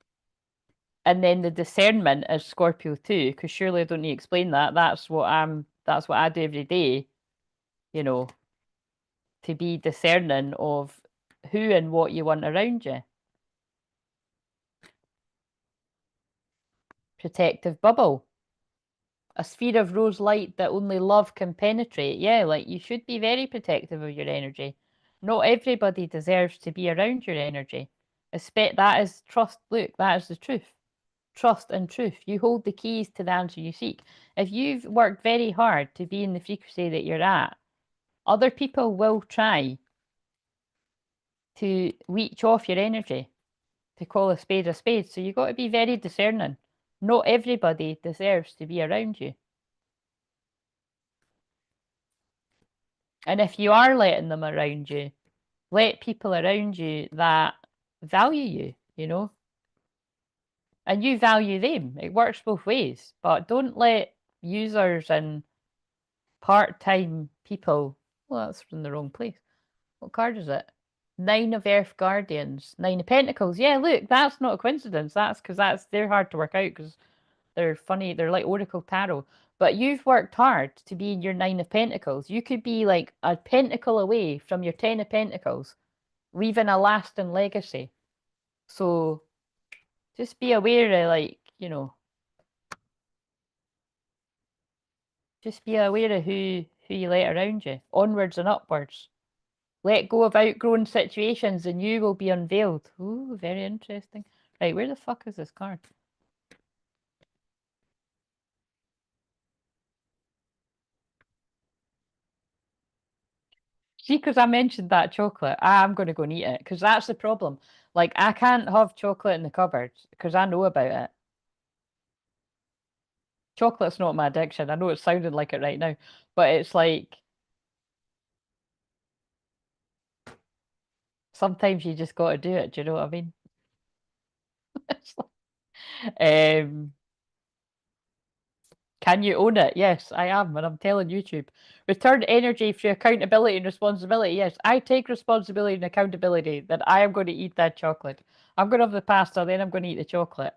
Speaker 1: and then the discernment is Scorpio too, because surely I don't need to explain that. That's what I do every day, you know, to be discerning of who and what you want around you. Protective bubble. A sphere of rose light that only love can penetrate. Yeah, like you should be very protective of your energy. Not everybody deserves to be around your energy. That is trust. Look, that is the truth. Trust and truth. You hold the keys to the answer you seek. If you've worked very hard to be in the frequency that you're at, other people will try to leech off your energy, to call a spade a spade. So you've got to be very discerning. Not everybody deserves to be around you. And if you are letting them around you, let people around you that value you, and you value them. It works both ways, but don't let users and part-time people. Well, that's from the wrong place. What card is it? Nine of Earth Guardians, Nine of Pentacles. Yeah, look, that's not a coincidence. That's because they're hard to work out because they're funny. They're like Oracle Tarot. But you've worked hard to be in your Nine of Pentacles. You could be like a pentacle away from your Ten of Pentacles, leaving a lasting legacy. So just be aware of, like, just be aware of who you let around you. Onwards and upwards. Let go of outgrown situations and you will be unveiled. Ooh, very interesting. Right, where the fuck is this card? See, because I mentioned that chocolate, I'm going to go and eat it because that's the problem. Like, I can't have chocolate in the cupboard because I know about it. Chocolate's not my addiction. I know it's sounding like it right now, but it's like sometimes you just got to do it. Do you know what I mean? It's um, can you own it? Yes, I am, and I'm telling YouTube. Return energy through accountability and responsibility. Yes, I take responsibility and accountability that I am going to eat that chocolate. I'm going to have the pasta, then I'm going to eat the chocolate.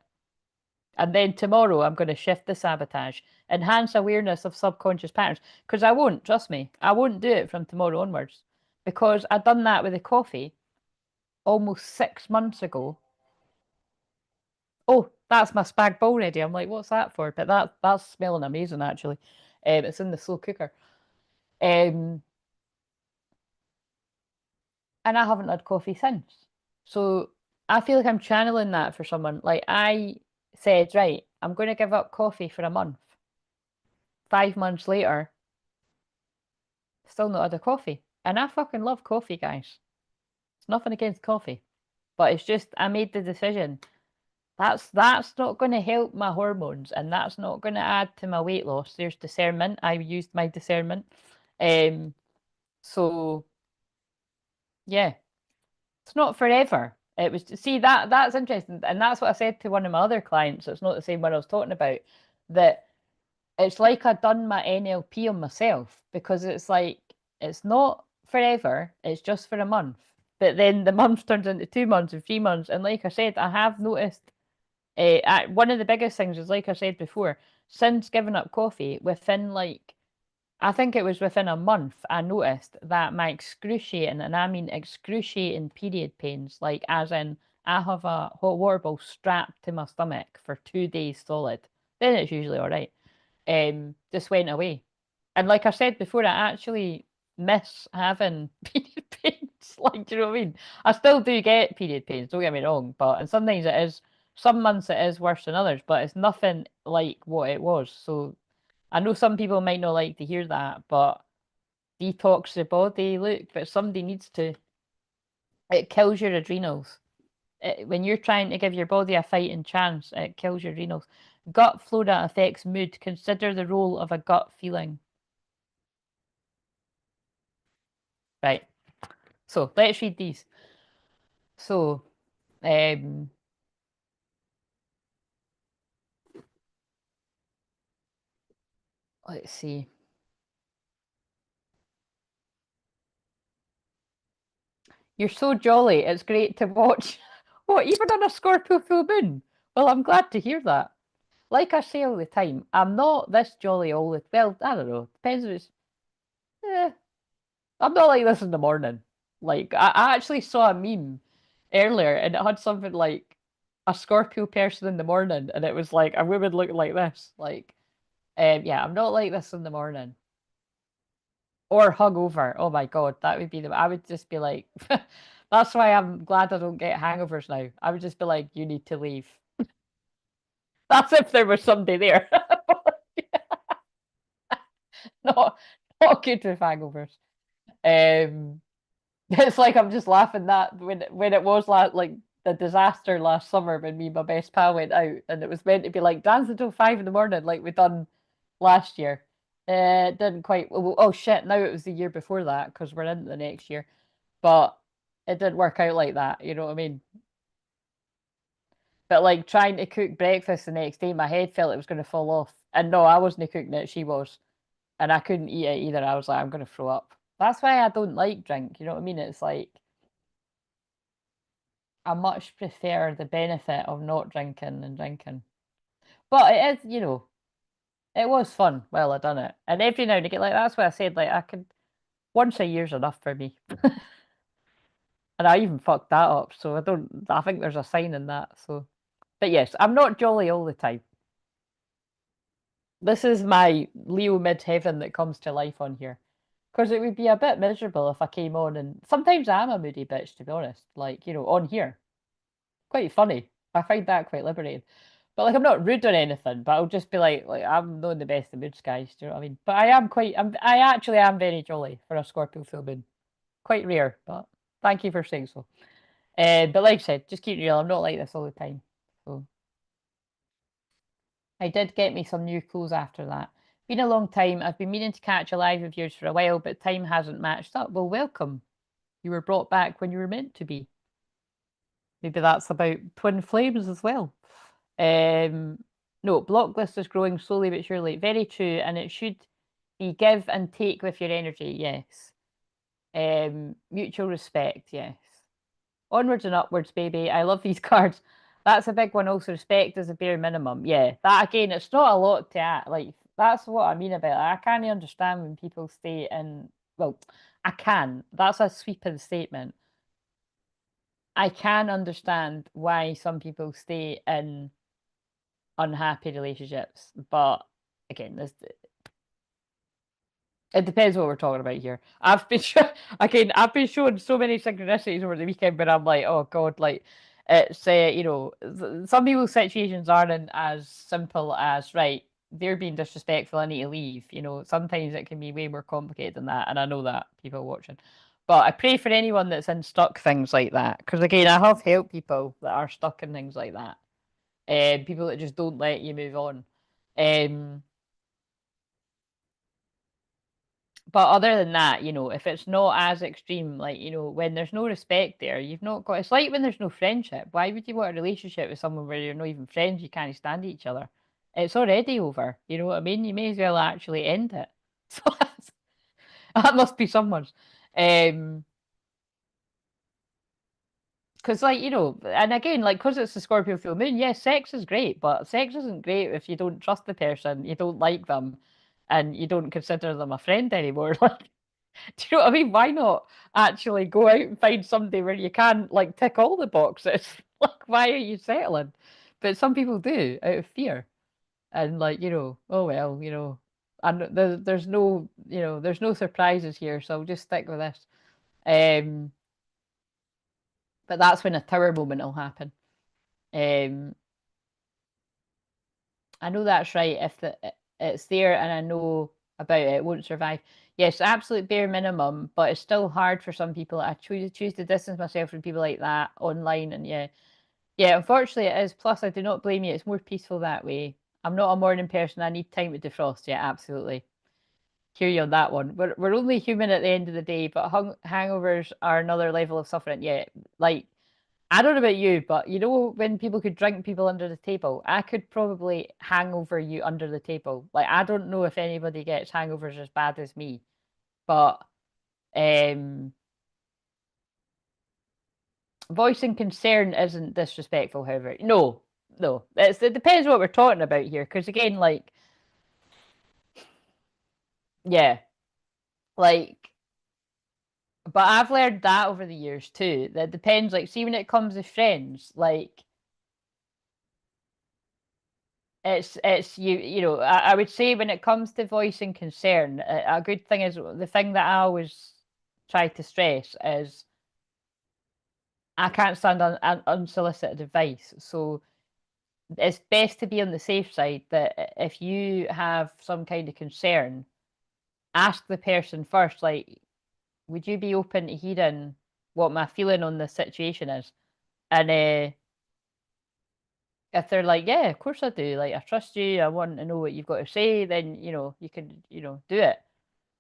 Speaker 1: And then tomorrow I'm going to shift the sabotage, enhance awareness of subconscious patterns. Because I won't, trust me, I won't do it from tomorrow onwards. Because I've done that with the coffee almost 6 months ago. Oh, that's my spag bowl ready. I'm like, what's that for? But that's smelling amazing actually. It's in the slow cooker. Um, and I haven't had coffee since. So I feel like I'm channeling that for someone. Like I said, right, I'm going to give up coffee for a month. 5 months later, still not had a coffee. And I fucking love coffee, guys. It's nothing against coffee, but it's just I made the decision. That's not going to help my hormones, and that's not going to add to my weight loss. There's discernment. I used my discernment. Um, so yeah, it's not forever. It was see that's interesting, and that's what I said to one of my other clients. It's not the same one I was talking about. That it's like I'd done my NLP on myself because it's like it's not forever. It's just for a month. But then the month turns into 2 months and 3 months. And like I said, I have noticed one of the biggest things is, like I said before, since giving up coffee, within like, I think it was within a month, I noticed that my excruciating, and I mean excruciating period pains, like as in I have a hot water ball strapped to my stomach for 2 days solid. Then it's usually all right. Just went away. And like I said before, I actually miss having period pains. Like, do you know what I mean? I still do get period pains, don't get me wrong, but and sometimes it is, some months it is worse than others, but it's nothing like what it was. So I know some people might not like to hear that, but detox the body, look, but somebody needs to. It kills your adrenals. When you're trying to give your body a fighting chance, it kills your adrenals. Gut flora affects mood. Consider the role of a gut feeling. Right. So let's read these. So, um, let's see. You're so jolly. It's great to watch. What, even on a Scorpio full moon? Well, I'm glad to hear that. Like I say all the time, I'm not this jolly all the, well, I don't know. Depends if it's, eh, I'm not like this in the morning. Like, I actually saw a meme earlier and it had something like a Scorpio person in the morning, and it was like a woman looking like this. Like, yeah, I'm not like this in the morning. Or hungover. Oh my God, that would be the, I would just be like, that's why I'm glad I don't get hangovers now. I would just be like, you need to leave. That's if there was somebody there. not, not good with hangovers. Um, it's like I'm just laughing that when it was like the disaster last summer when me and my best pal went out, and it was meant to be like dance until 5 in the morning like we done last year. It didn't quite. Oh shit! Now it was the year before that because we're into the next year, but it didn't work out like that. You know what I mean? But like trying to cook breakfast the next day, my head felt it was going to fall off. And no, I wasn't cooking it; she was, and I couldn't eat it either. I was like, I'm going to throw up. That's why I don't like drink. You know what I mean? It's like I much prefer the benefit of not drinking than drinking. But it is, it was fun while I done it. And every now and again, like that's why I said, like I could once a year's enough for me. And I even fucked that up, so I think there's a sign in that. So but yes, I'm not jolly all the time. This is my Leo midheaven that comes to life on here. Because it would be a bit miserable if I came on, and sometimes I am a moody bitch, to be honest. Like, on here. Quite funny. I find that quite liberating. But like I'm not rude or anything, but I'll just be like I'm not in the best of moods, guys. Do you know what I mean? But I actually am very jolly for a Scorpio full moon. Quite rare, but thank you for saying so. But like I said, just keep it real. I'm not like this all the time. So I did get me some new clothes after that. Been a long time. I've been meaning to catch a live of yours for a while, but time hasn't matched up. Well, welcome. You were brought back when you were meant to be. Maybe that's about twin flames as well. No, blocklist is growing slowly but surely. Very true, and it should be give and take with your energy. Yes. Mutual respect. Yes. Onwards and upwards, baby. I love these cards. That's a big one. Also, respect is a bare minimum. Yeah, that again, it's not a lot to add. Like that's what I mean about it. I can't understand when people stay in. Well, I can. That's a sweeping statement. I can understand why some people stay in unhappy relationships, but again, this it depends what we're talking about here. Again, I've been shown so many synchronicities over the weekend, but I'm like, oh god, like it's some people's situations aren't as simple as right. They're being disrespectful. I need to leave. Sometimes it can be way more complicated than that, and I know that people watching. But I pray for anyone that's in stuck things like that, because again, I have helped people that are stuck in things like that, and people that just don't let you move on. Um, but other than that, if it's not as extreme, like, when there's no respect there, you've not got, it's like when there's no friendship. Why would you want a relationship with someone where you're not even friends, you can't stand each other? It's already over. You know what I mean? You may as well actually end it. So that must be someone's. Um, Because, like, and again, like, because it's the Scorpio full moon, yes, sex is great, but sex isn't great if you don't trust the person, you don't like them, and you don't consider them a friend anymore. Like, do you know what I mean? Why not actually go out and find somebody where you can, like, tick all the boxes? Like, why are you settling? But some people do out of fear. And, like, oh, well, and there's no, there's no surprises here, so I'll just stick with this. Um, but that's when a tower moment will happen. Um, I know that's right. If it's there and I know about it, it won't survive. Yes, absolute bare minimum, but it's still hard for some people. I choose to distance myself from people like that online, and yeah, yeah. Unfortunately, it is. Plus, I do not blame you. It's more peaceful that way. I'm not a morning person. I need time to defrost. Yeah, absolutely. Hear you on that one. We're only human at the end of the day, but hangovers are another level of suffering. Yeah, like I don't know about you, but when people could drink people under the table, I could probably hangover you under the table. Like I don't know if anybody gets hangovers as bad as me, but um, voicing concern isn't disrespectful. However, no, no, it depends what we're talking about here. Because again, like yeah, like. But I've learned that over the years too. That depends. Like, see, when it comes to friends, like it's I would say when it comes to voicing concern, a good thing is the thing that I always try to stress is I can't stand on unsolicited advice. So it's best to be on the safe side that if you have some kind of concern, ask the person first, like, would you be open to hearing what my feeling on this situation is? And if they're like, yeah, of course I do, like I trust you, I want to know what you've got to say, then you can do it.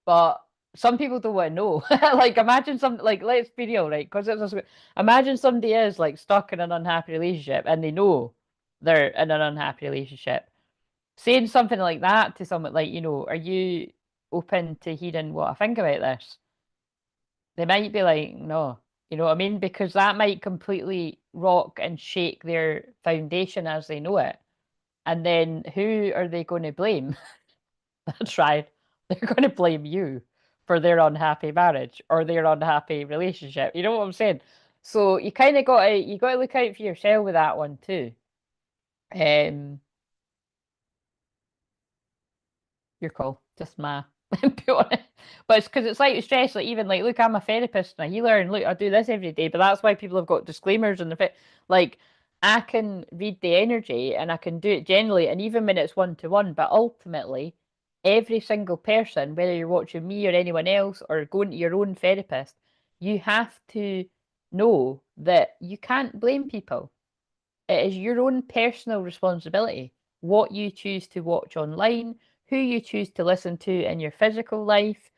Speaker 1: But some people don't want to know. Like imagine some like let's be real, right? Because imagine somebody is like stuck in an unhappy relationship and they know they're in an unhappy relationship. Saying something like that to someone like, are you open to hearing what I think about this? They might be like, no, you know what I mean? Because that might completely rock and shake their foundation as they know it. And then who are they going to blame? That's right. They're going to blame you for their unhappy marriage or their unhappy relationship. You know what I'm saying? So you got to look out for yourself with that one too. Um, your call, just my input on it. But it's because it's like stress. Like even like, look, I'm a therapist and a healer, and look, I do this every day. But that's why people have got disclaimers in the fit. Like I can read the energy and I can do it generally, and even when it's one to one. But ultimately, every single person, whether you're watching me or anyone else, or going to your own therapist, you have to know that you can't blame people. It is your own personal responsibility what you choose to watch online, who you choose to listen to in your physical life,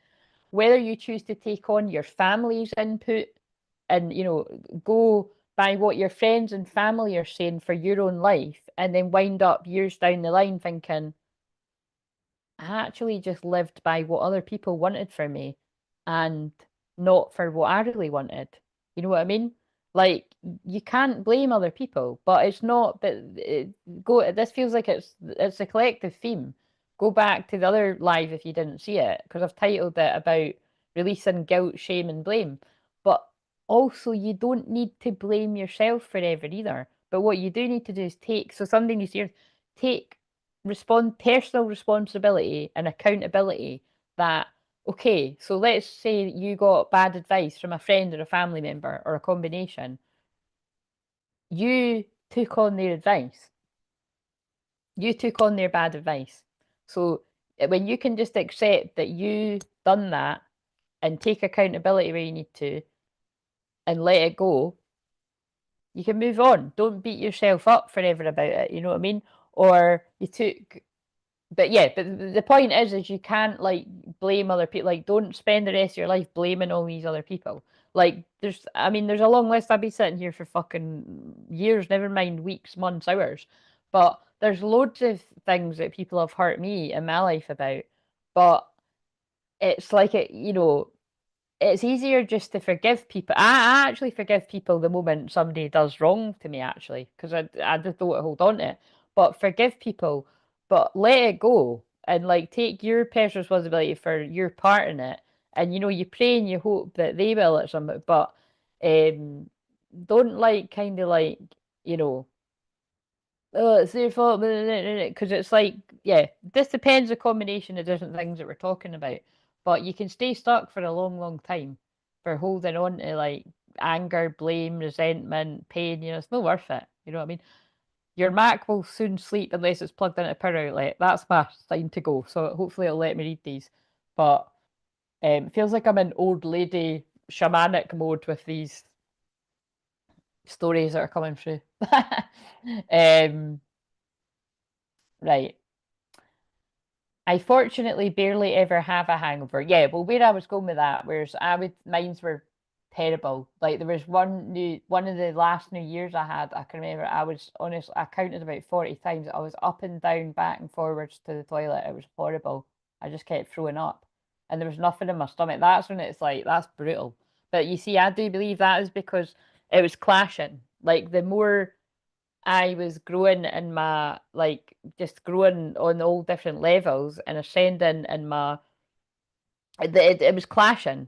Speaker 1: whether you choose to take on your family's input and, go by what your friends and family are saying for your own life, and then wind up years down the line thinking, I actually just lived by what other people wanted for me and not for what I really wanted. You know what I mean? Like you can't blame other people, but it's not. But go. This feels like it's a collective theme. Go back to the other live if you didn't see it, because I've titled it about releasing guilt, shame, and blame. But also, you don't need to blame yourself forever either. But what you do need to do is take. So something needs to take personal responsibility and accountability that okay, so let's say you got bad advice from a friend or a family member or a combination. You took on their advice. You took on their bad advice. So when you can just accept that you done that and take accountability where you need to and let it go, you can move on. Don't beat yourself up forever about it. You know what I mean? Or you took but yeah, but the point is you can't like blame other people. Like, don't spend the rest of your life blaming all these other people. Like, there's a long list. I'd be sitting here for fucking years, never mind weeks, months, hours. But there's loads of things that people have hurt me in my life about. But it's like it's easier just to forgive people. I actually forgive people the moment somebody does wrong to me, actually, because I just don't hold on to it. But forgive people, but let it go and like take your personal responsibility for your part in it. And you pray and you hope that they will at some point, but um, don't like kind of like you know oh, it's their fault, because it's like, yeah, this depends the combination of different things that we're talking about. But you can stay stuck for a long, long time for holding on to like anger, blame, resentment, pain. It's not worth it. You know what I mean? Your Mac will soon sleep unless it's plugged into a power outlet. That's my sign to go. So hopefully it'll let me read these. But it feels like I'm in old lady shamanic mode with these stories that are coming through. um, right. I fortunately barely ever have a hangover. Yeah, well, where I was going with that, whereas mine's were terrible. Like there was one of the last New Year's I had, I can remember, I was honest, I counted about 40 times. I was up and down, back and forwards to the toilet. It was horrible. I just kept throwing up and there was nothing in my stomach. That's when it's like, that's brutal. But you see, I do believe that is because it was clashing. Like the more I was growing in my like just growing on all different levels and ascending in my it was clashing.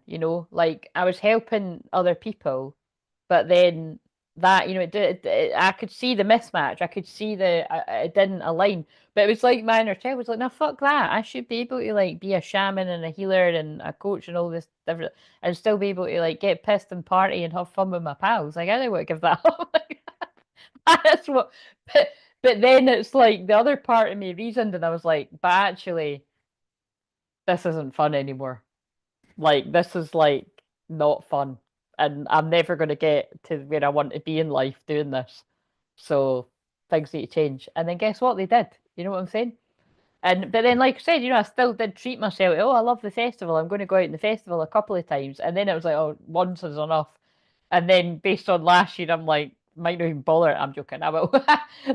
Speaker 1: Like I was helping other people, but then that I could see the mismatch. I could see it didn't align. But it was like my inner child was like, no, fuck that. I should be able to like be a shaman and a healer and a coach and all this different and still be able to like get pissed and party and have fun with my pals. Like I don't want to give that up. That's what, but, but then it's like the other part of me reasoned, and I was like, but actually, this isn't fun anymore. Like, this is like not fun, and I'm never going to get to where I want to be in life doing this. So things need to change. And then guess what? They did. You know what I'm saying? But then, like I said, I still did treat myself. Oh, I love the festival. I'm going to go out in the festival a couple of times, and then it was like, oh, once is enough. And then based on last year, I'm like, might not even bother. I'm joking. I will.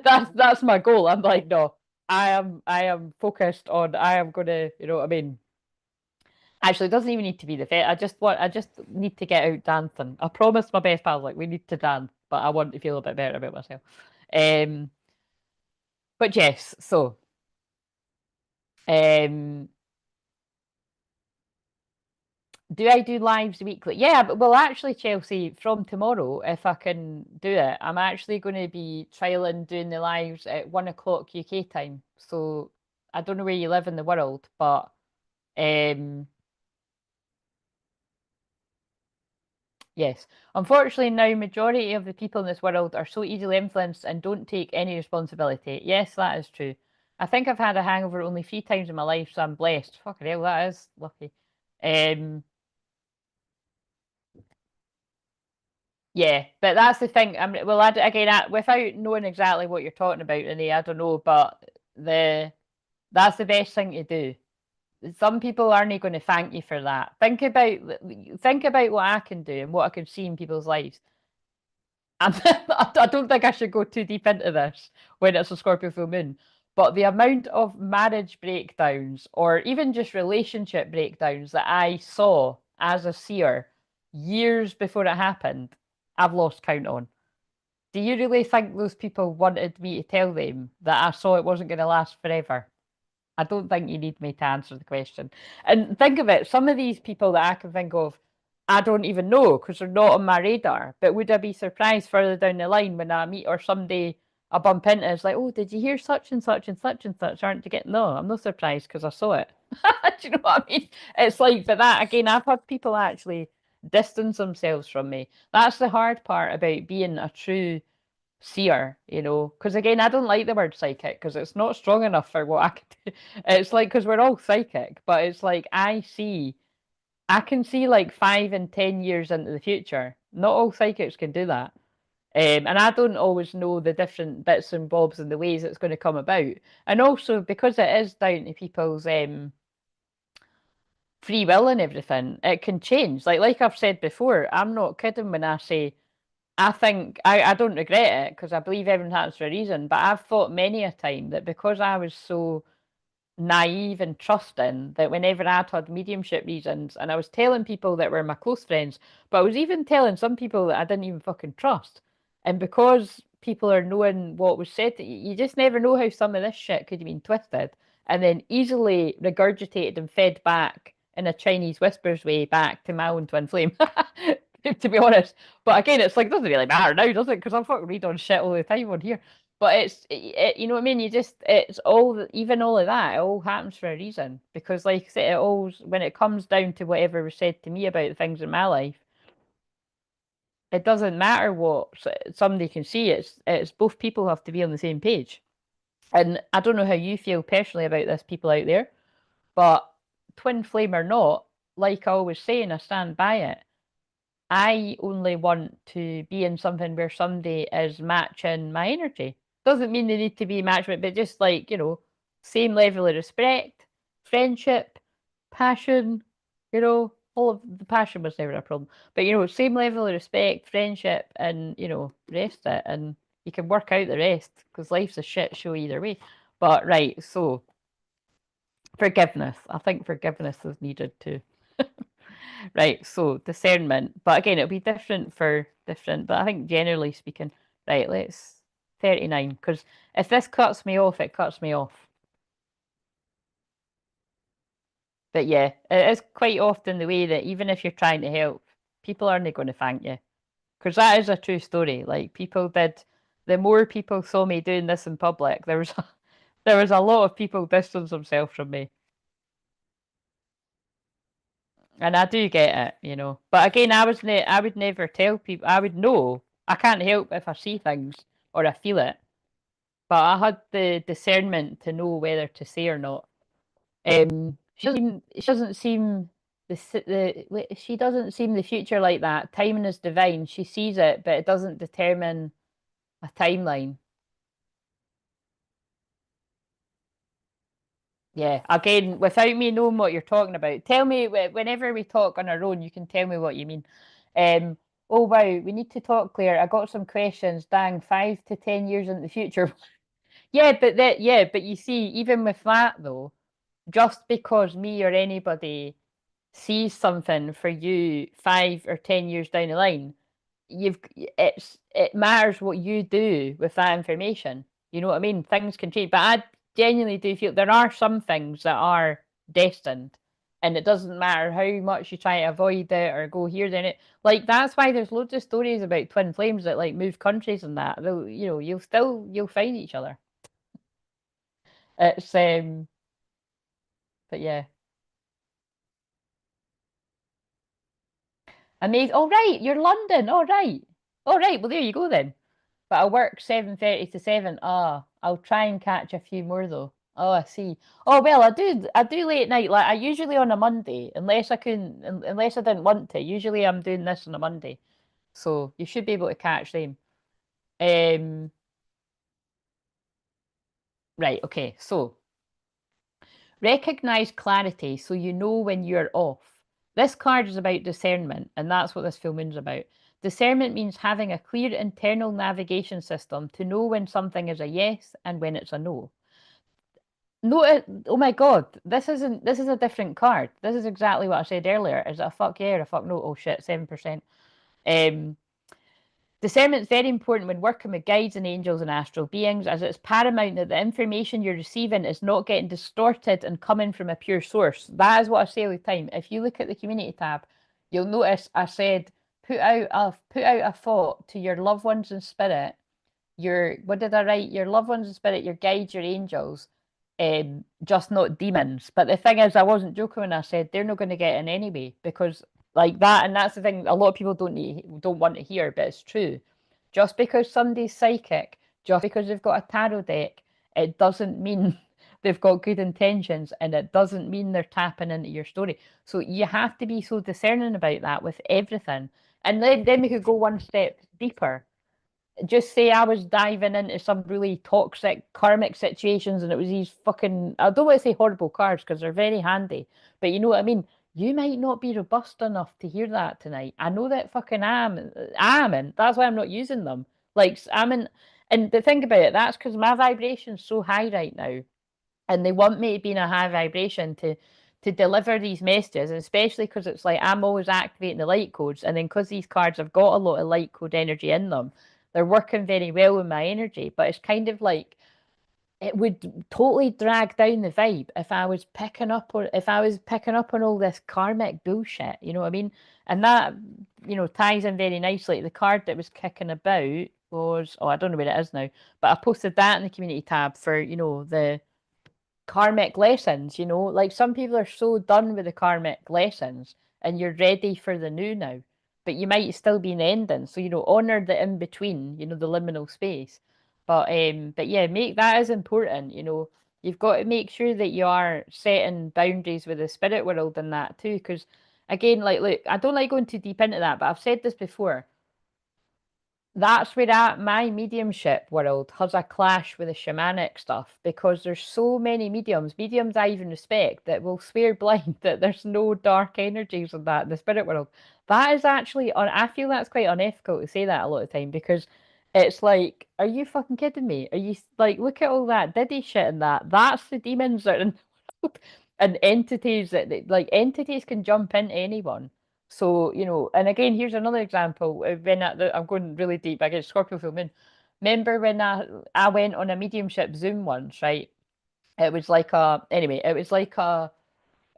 Speaker 1: That's my goal. I'm like, no, I am focused on. I am gonna. You know what I mean? Actually, it doesn't even need to be the fete. I just need to get out dancing. I promised my best pals like we need to dance, but I want to feel a bit better about myself. Um, but yes, so um, do I do lives weekly? Yeah, but well, actually, Chelsea, from tomorrow, if I can do it, I'm actually going to be trialing doing the lives at 1 o'clock UK time. So I don't know where you live in the world, but um, yes. Unfortunately, now majority of the people in this world are so easily influenced and don't take any responsibility. Yes, that is true. I think I've had a hangover only 3 times in my life, so I'm blessed. Fucking hell, that is lucky. Um, Yeah, but that's the thing. Well, again, without knowing exactly what you're talking about, Renee, I don't know, but the that's the best thing to do. Some people aren't going to thank you for that. Think about what I can do and what I can see in people's lives. And I don't think I should go too deep into this when it's a Scorpio full moon, but the amount of marriage breakdowns or even just relationship breakdowns that I saw as a seer years before it happened, I've lost count on. Do you really think those people wanted me to tell them that I saw it wasn't going to last forever? I don't think you need me to answer the question. And think of it, some of these people that I can think of, I don't even know because they're not on my radar. But would I be surprised further down the line when I meet or someday I bump into it's like, oh, did you hear such and such and such and such? Aren't you getting? No, I'm not surprised because I saw it. Do you know what I mean? It's like, but that again, I've had people actually distance themselves from me. That's the hard part about being a true seer. Because again, I don't like the word psychic because it's not strong enough for what I can do. It's like, because we're all psychic, but it's like I can see like 5 and 10 years into the future. Not all psychics can do that. And I don't always know the different bits and bobs and the ways it's going to come about. And also because it is down to people's free will and everything, it can change. Like I've said before, I'm not kidding when I say I think I don't regret it because I believe everything happens for a reason. But I've thought many a time that because I was so naive and trusting that whenever I'd had mediumship reasons, and I was telling people that were my close friends, but I was even telling some people that I didn't even fucking trust. And because people are knowing what was said, you just never know how some of this shit could have been twisted and then easily regurgitated and fed back in a Chinese whispers way back to my own twin flame. To be honest. But again, it's like, it doesn't really matter now, does it? Because I fucking read on shit all the time on here. But you know what I mean? You just, it's all, even all of that, it all happens for a reason. Because, like I said, it always, when it comes down to whatever was said to me about the things in my life, it doesn't matter what somebody can see. It's both people have to be on the same page. And I don't know how you feel personally about this, people out there, but twin flame or not, like I always say, and I stand by it, I only want to be in something where somebody is matching my energy. Doesn't mean they need to be matching, but just like, same level of respect, friendship, passion, all of the passion was never a problem. But, same level of respect, friendship, and, rest it. And you can work out the rest because life's a shit show either way. But, right, so forgiveness. I think forgiveness is needed too. Right, so discernment. But again, it'll be different for different. But I think generally speaking, right, let's 39. Because if this cuts me off, it cuts me off. But yeah, it is quite often the way that even if you're trying to help, people aren't going to thank you. Because that is a true story. Like people did, the more people saw me doing this in public, there was a lot of people distance themselves from me. And I do get it. But again, I would never tell people. I would know. I can't help if I see things or I feel it. But I had the discernment to know whether to say or not. She doesn't seem she doesn't seem the future like that. Timing is divine. She sees it, but it doesn't determine a timeline. Yeah, again, without me knowing what you're talking about, tell me whenever we talk on our own, you can tell me what you mean. Um, oh wow, we need to talk, Claire. I got some questions. Dang, 5 to 10 years in the future. Yeah, but you see, even with that though, just because me or anybody sees something for you 5 or 10 years down the line, it matters what you do with that information. You know what I mean? Things can change, but I genuinely do feel there are some things that are destined, and it doesn't matter how much you try to avoid it or go here then it. Like that's why there's loads of stories about twin flames that like move countries and that. They'll, you'll find each other. It's but yeah, amazing. Oh right, you're London. All right, all right. Well, there you go then. But I work 7:30 to 7. Ah, I'll try and catch a few more though. Oh, I see. Oh well, I do late night. Like I usually on a Monday, unless I didn't want to. Usually I'm doing this on a Monday, so you should be able to catch them. Um, right. Okay. So recognize clarity, so you know when you're off. This card is about discernment, and that's what this full moon's about. Discernment means having a clear internal navigation system to know when something is a yes and when it's a no. No, oh my God, this is a different card. This is exactly what I said earlier. Is it a fuck yeah or a fuck no? Oh shit, 7%. Um, Discernment is very important when working with guides and angels and astral beings, as it's paramount that the information you're receiving is not getting distorted and coming from a pure source. That is what I say all the time. If you look at the community tab, you'll notice I said put out a thought to your loved ones in spirit, what did I write? Your loved ones in spirit, your guides, your angels, just not demons. But the thing is, I wasn't joking when I said they're not going to get in anyway, because like that, and that's the thing. A lot of people don't want to hear, but it's true. Just because somebody's psychic, just because they've got a tarot deck, it doesn't mean they've got good intentions, and it doesn't mean they're tapping into your story. So you have to be so discerning about that with everything. And then we could go one step deeper. Just say I was diving into some really toxic karmic situations and it was these fucking, I don't want to say horrible cards because they're very handy, but you know what I mean? You might not be robust enough to hear that tonight. I know that fucking am, and that's why I'm not using them. Like I'm in, and the thing about it, that's because my vibration's so high right now and they want me to be in a high vibration to deliver these messages, and especially because it's like I'm always activating the light codes, and then because these cards have got a lot of light code energy in them, they're working very well with my energy. But it's kind of like it would totally drag down the vibe if I was picking up on all this karmic bullshit. You know what I mean? And that ties in very nicely. The card that was kicking about was, oh, I don't know where it is now, but I posted that in the community tab for the karmic lessons. Like some people are so done with the karmic lessons and you're ready for the new now, but you might still be in the ending. So, honor the in between, the liminal space. But yeah, make that is important. You've got to make sure that you are setting boundaries with the spirit world and that too. Because again, like, look, I don't like going too deep into that, but I've said this before. That's where my mediumship world has a clash with the shamanic stuff, because there's so many mediums I even respect, that will swear blind that there's no dark energies in the spirit world. That is actually I feel that's quite unethical to say that a lot of time, because it's like, are you fucking kidding me? Are you like, look at all that Diddy shit and that's the demons that are in the world, and entities like entities can jump into anyone. So, and again, here's another example. I'm going really deep, I get Scorpio full moon. Remember when I went on a mediumship Zoom once, right? It was like it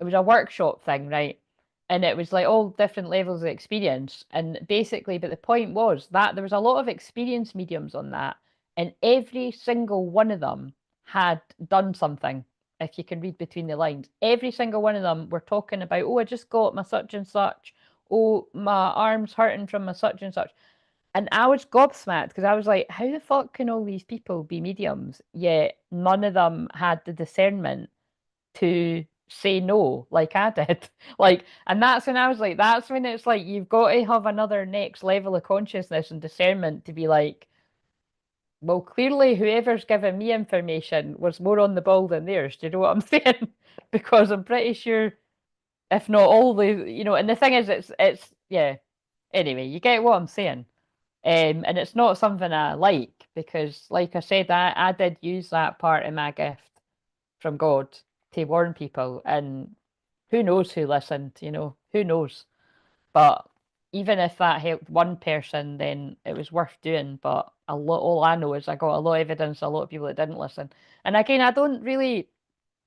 Speaker 1: was a workshop thing, right? And it was like all different levels of experience. And basically, but the point was that there was a lot of experienced mediums on that, and every single one of them had done something. If you can read between the lines, every single one of them were talking about, oh, I just got my such and such. Oh, my arm's hurting from my such and such. And I was gobsmacked because I was like, how the fuck can all these people be mediums? Yet none of them had the discernment to say no like I did. Like, and that's when I was like, that's when it's like you've got to have another next level of consciousness and discernment to be like, well, clearly whoever's giving me information was more on the ball than theirs. Do you know what I'm saying? Because I'm pretty sure, if not all and the thing is, it's yeah. Anyway, you get what I'm saying. And it's not something I like, because, like I said, I did use that part of my gift from God to warn people, and who knows who listened, who knows. But even if that helped one person, then it was worth doing. But all I know is I got a lot of evidence, a lot of people that didn't listen. And again, I don't really,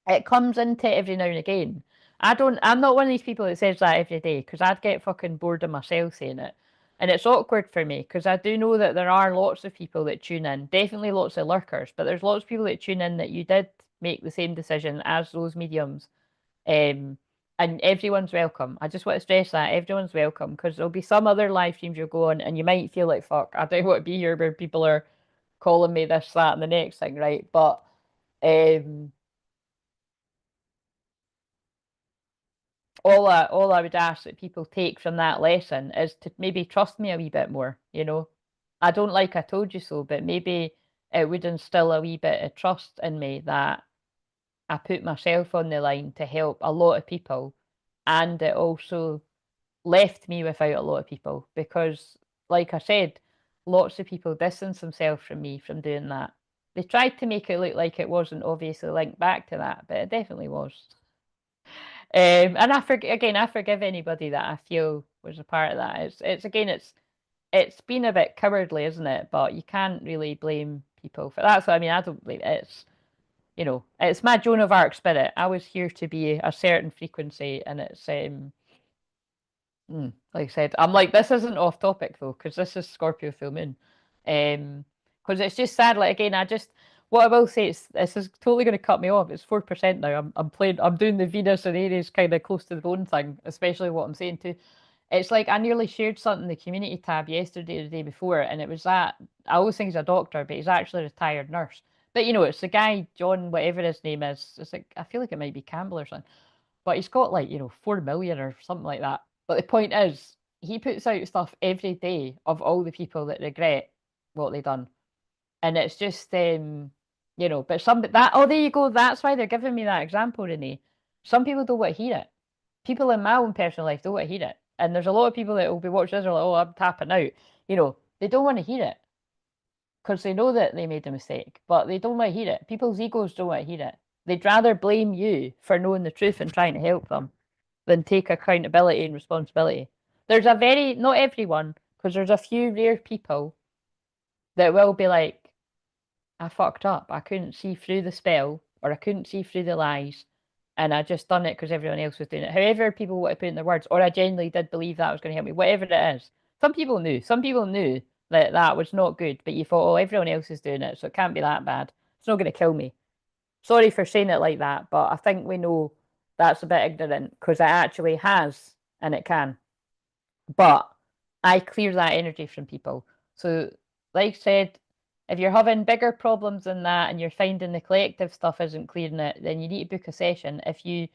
Speaker 1: it comes into every now and again. I'm not one of these people that says that every day, because I'd get fucking bored of myself saying it. And it's awkward for me, because I do know that there are lots of people that tune in, definitely lots of lurkers, but there's lots of people that tune in that you did make the same decision as those mediums. Um, and everyone's welcome. I just want to stress that everyone's welcome, because there'll be some other live streams you'll go on and you might feel like, fuck, I don't want to be here where people are calling me this, that, and the next thing, right? But um, all I would ask that people take from that lesson is to maybe trust me a wee bit more. I don't like I told you so, but maybe it would instill a wee bit of trust in me that I put myself on the line to help a lot of people, and it also left me without a lot of people, because, like I said, lots of people distanced themselves from me from doing that. They tried to make it look like it wasn't obviously linked back to that, but it definitely was. And I forgive anybody that I feel was a part of that. It's been a bit cowardly, isn't it? But you can't really blame people for that. So I mean, I don't blame it. It's my Joan of Arc spirit. I was here to be a certain frequency, and it's like I said, I'm like, this isn't off topic though, because this is Scorpio full moon. Because it's just sad. Like again, what I will say is this is totally going to cut me off. It's 4% now. I'm doing the Venus and Aries kind of close to the bone thing, especially what I'm saying too. It's like I nearly shared something in the community tab yesterday or the day before, and it was that I always think he's a doctor, but he's actually a retired nurse. But it's the guy, John, whatever his name is. It's like, I feel like it might be Campbell or something, but he's got like 4 million or something like that. But the point is, he puts out stuff every day of all the people that regret what they done, and it's just But there you go. That's why they're giving me that example, Renee. Some people don't want to hear it. People in my own personal life don't want to hear it, and there's a lot of people that will be watching this are like, oh, I'm tapping out. They don't want to hear it because they know that they made a mistake, but they don't want to hear it. People's egos don't want to hear it. They'd rather blame you for knowing the truth and trying to help them than take accountability and responsibility. There's a very, not everyone, because there's a few rare people that will be like, I fucked up. I couldn't see through the spell, or I couldn't see through the lies, and I just done it because everyone else was doing it. However, people want to put in their words, or I genuinely did believe that was going to help me, whatever it is. Some people knew. Some people knew that that was not good, but you thought, oh, everyone else is doing it, so it can't be that bad. It's not going to kill me. Sorry for saying it like that, but I think we know that's a bit ignorant because it actually has and it can. But I clear that energy from people. So, like I said, if you're having bigger problems than that and you're finding the collective stuff isn't clearing it, then you need to book a session. If you,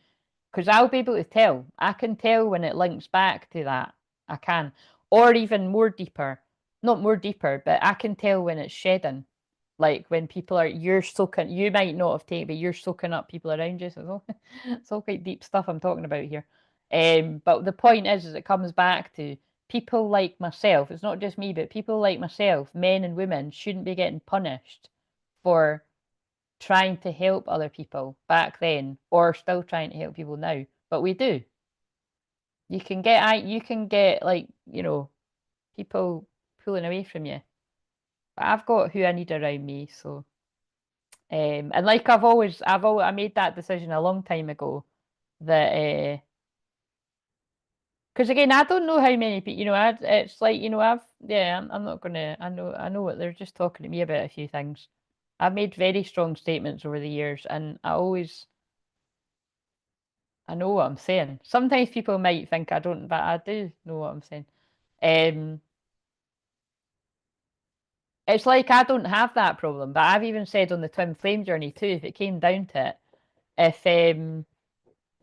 Speaker 1: because I'll be able to tell. I can tell when it links back to that. I can. Or even more deeper. Not more deeper, but I can tell when it's shedding. Like when people are, you're soaking, you might not have taken, but you're soaking up people around you. So it's all quite deep stuff I'm talking about here. But the point is it comes back to people like myself. It's not just me, but people like myself, men and women, shouldn't be getting punished for trying to help other people back then, or still trying to help people now. But we do. You can get like, people pulling away from you. But I've got who I need around me, so. And like I made that decision a long time ago that, because again, I don't know how many people, it's like, I'm not gonna, I know what they're just talking to me about a few things. I've made very strong statements over the years, and I know what I'm saying. Sometimes people might think I don't, but I do know what I'm saying. Um, it's like I don't have that problem, but I've even said on the twin flame journey too, if it came down to it,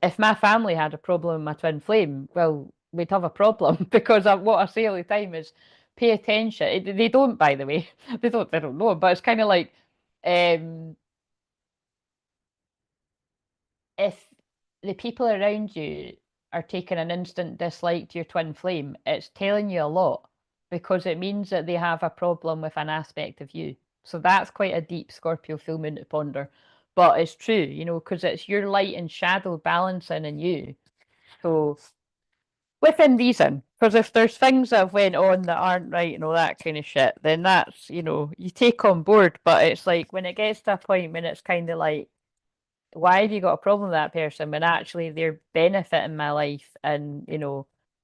Speaker 1: if my family had a problem with my twin flame, well, we'd have a problem because what I say all the time is pay attention. They don't, by the way, they don't know, but it's kind of like um, if the people around you are taking an instant dislike to your twin flame, it's telling you a lot because it means that they have a problem with an aspect of you. So that's quite a deep Scorpio full moon to ponder. But it's true, because it's your light and shadow balancing in you. So within reason, because if there's things that have went on that aren't right and all that kind of shit, then that's, you take on board. But it's like when it gets to a point when it's kind of like, why have you got a problem with that person when actually they're benefiting my life and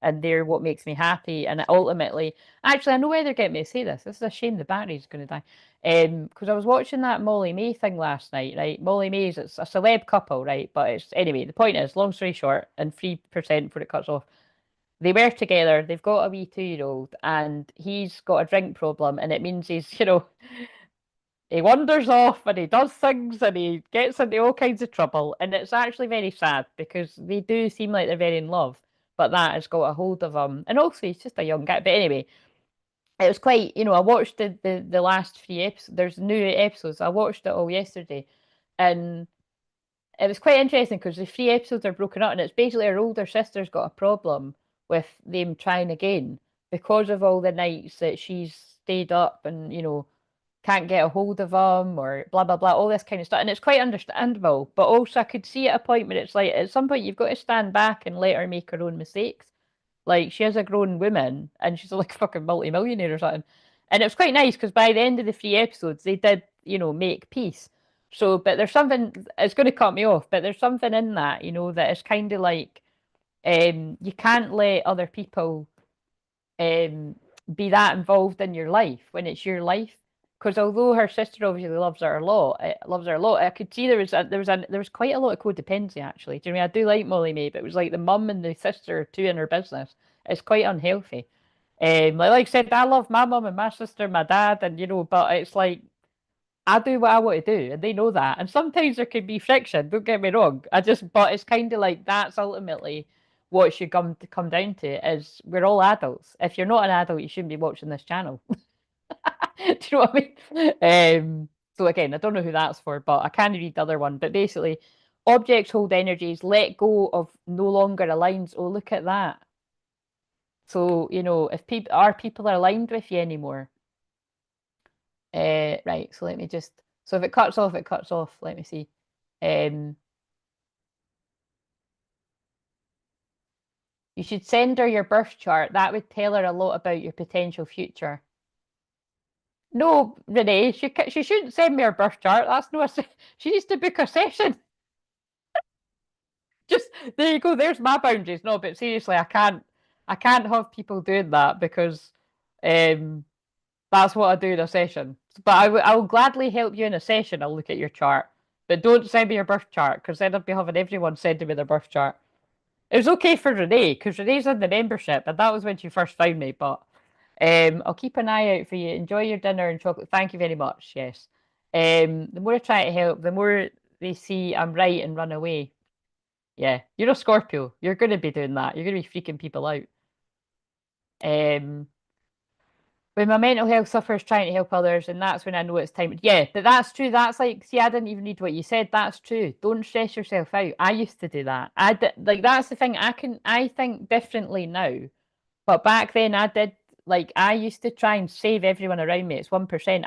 Speaker 1: and they're what makes me happy and ultimately actually I know why they're getting me to say this. This is a shame the battery's going to die. Because I was watching that Molly May thing last night, right? Molly May's it's a celeb couple, right? But it's anyway, the point is, long story short, and 3% before it cuts off. They were together, they've got a wee 2 year old, and he's got a drink problem, and it means he's, he wanders off and he does things and he gets into all kinds of trouble. And it's actually very sad because they do seem like they're very in love, but that has got a hold of him. And also, he's just a young guy. But anyway, it was quite, I watched the last 3 episodes. There's new episodes. I watched it all yesterday. And it was quite interesting because the 3 episodes are broken up, and it's basically her older sister's got a problem with them trying again because of all the nights that she's stayed up and can't get a hold of him or blah blah blah, all this kind of stuff, and it's quite understandable. But also, I could see at a point where it's like at some point you've got to stand back and let her make her own mistakes. Like she is a grown woman and she's like a fucking multi-millionaire or something. And it was quite nice because by the end of the 3 episodes, they did, make peace. So, but there's something, it's going to cut me off, but there's something in that, that is kind of like, you can't let other people um, be that involved in your life when it's your life. Because although her sister obviously loves her a lot, I could see there was quite a lot of codependency actually. Do you know what I mean? I do like Molly May, but it was like the mum and the sister are too in her business. It's quite unhealthy. Like I said, I love my mum and my sister, my dad, and but it's like I do what I want to do, and they know that. And sometimes there can be friction. Don't get me wrong. But it's kind of like that's ultimately what should come down to is we're all adults. If you're not an adult, you shouldn't be watching this channel. Do you know what I mean? So again, I don't know who that's for, but I can read the other one. But basically, objects hold energies. Let go of no longer aligns. Oh, look at that. So if people are aligned with you anymore? Right. So let me just. So if it cuts off, it cuts off. Let me see. You should send her your birth chart. That would tell her a lot about your potential future. No, Renee, she shouldn't send me her birth chart. That's no. She needs to book a session. Just there you go. There's my boundaries. No, but seriously, I can't have people doing that because um, that's what I do in a session. But I will gladly help you in a session. I'll look at your chart, but don't send me your birth chart because then I'd be having everyone sending me their birth chart. It was okay for Renee because Renee's in the membership, and that was when she first found me. But I'll keep an eye out for you. Enjoy your dinner and chocolate. Thank you very much. Yes. The more I try to help, the more they see I'm right and run away. Yeah, you're a Scorpio. You're going to be doing that. You're going to be freaking people out. Um, when my mental health suffers, trying to help others, and that's when I know it's time. Yeah, but that's true. That's like, see, I didn't even read what you said. That's true. Don't stress yourself out. I used to do that. I did, like, that's the thing. I think differently now, but back then I did. Like, I used to try and save everyone around me. It's 1%.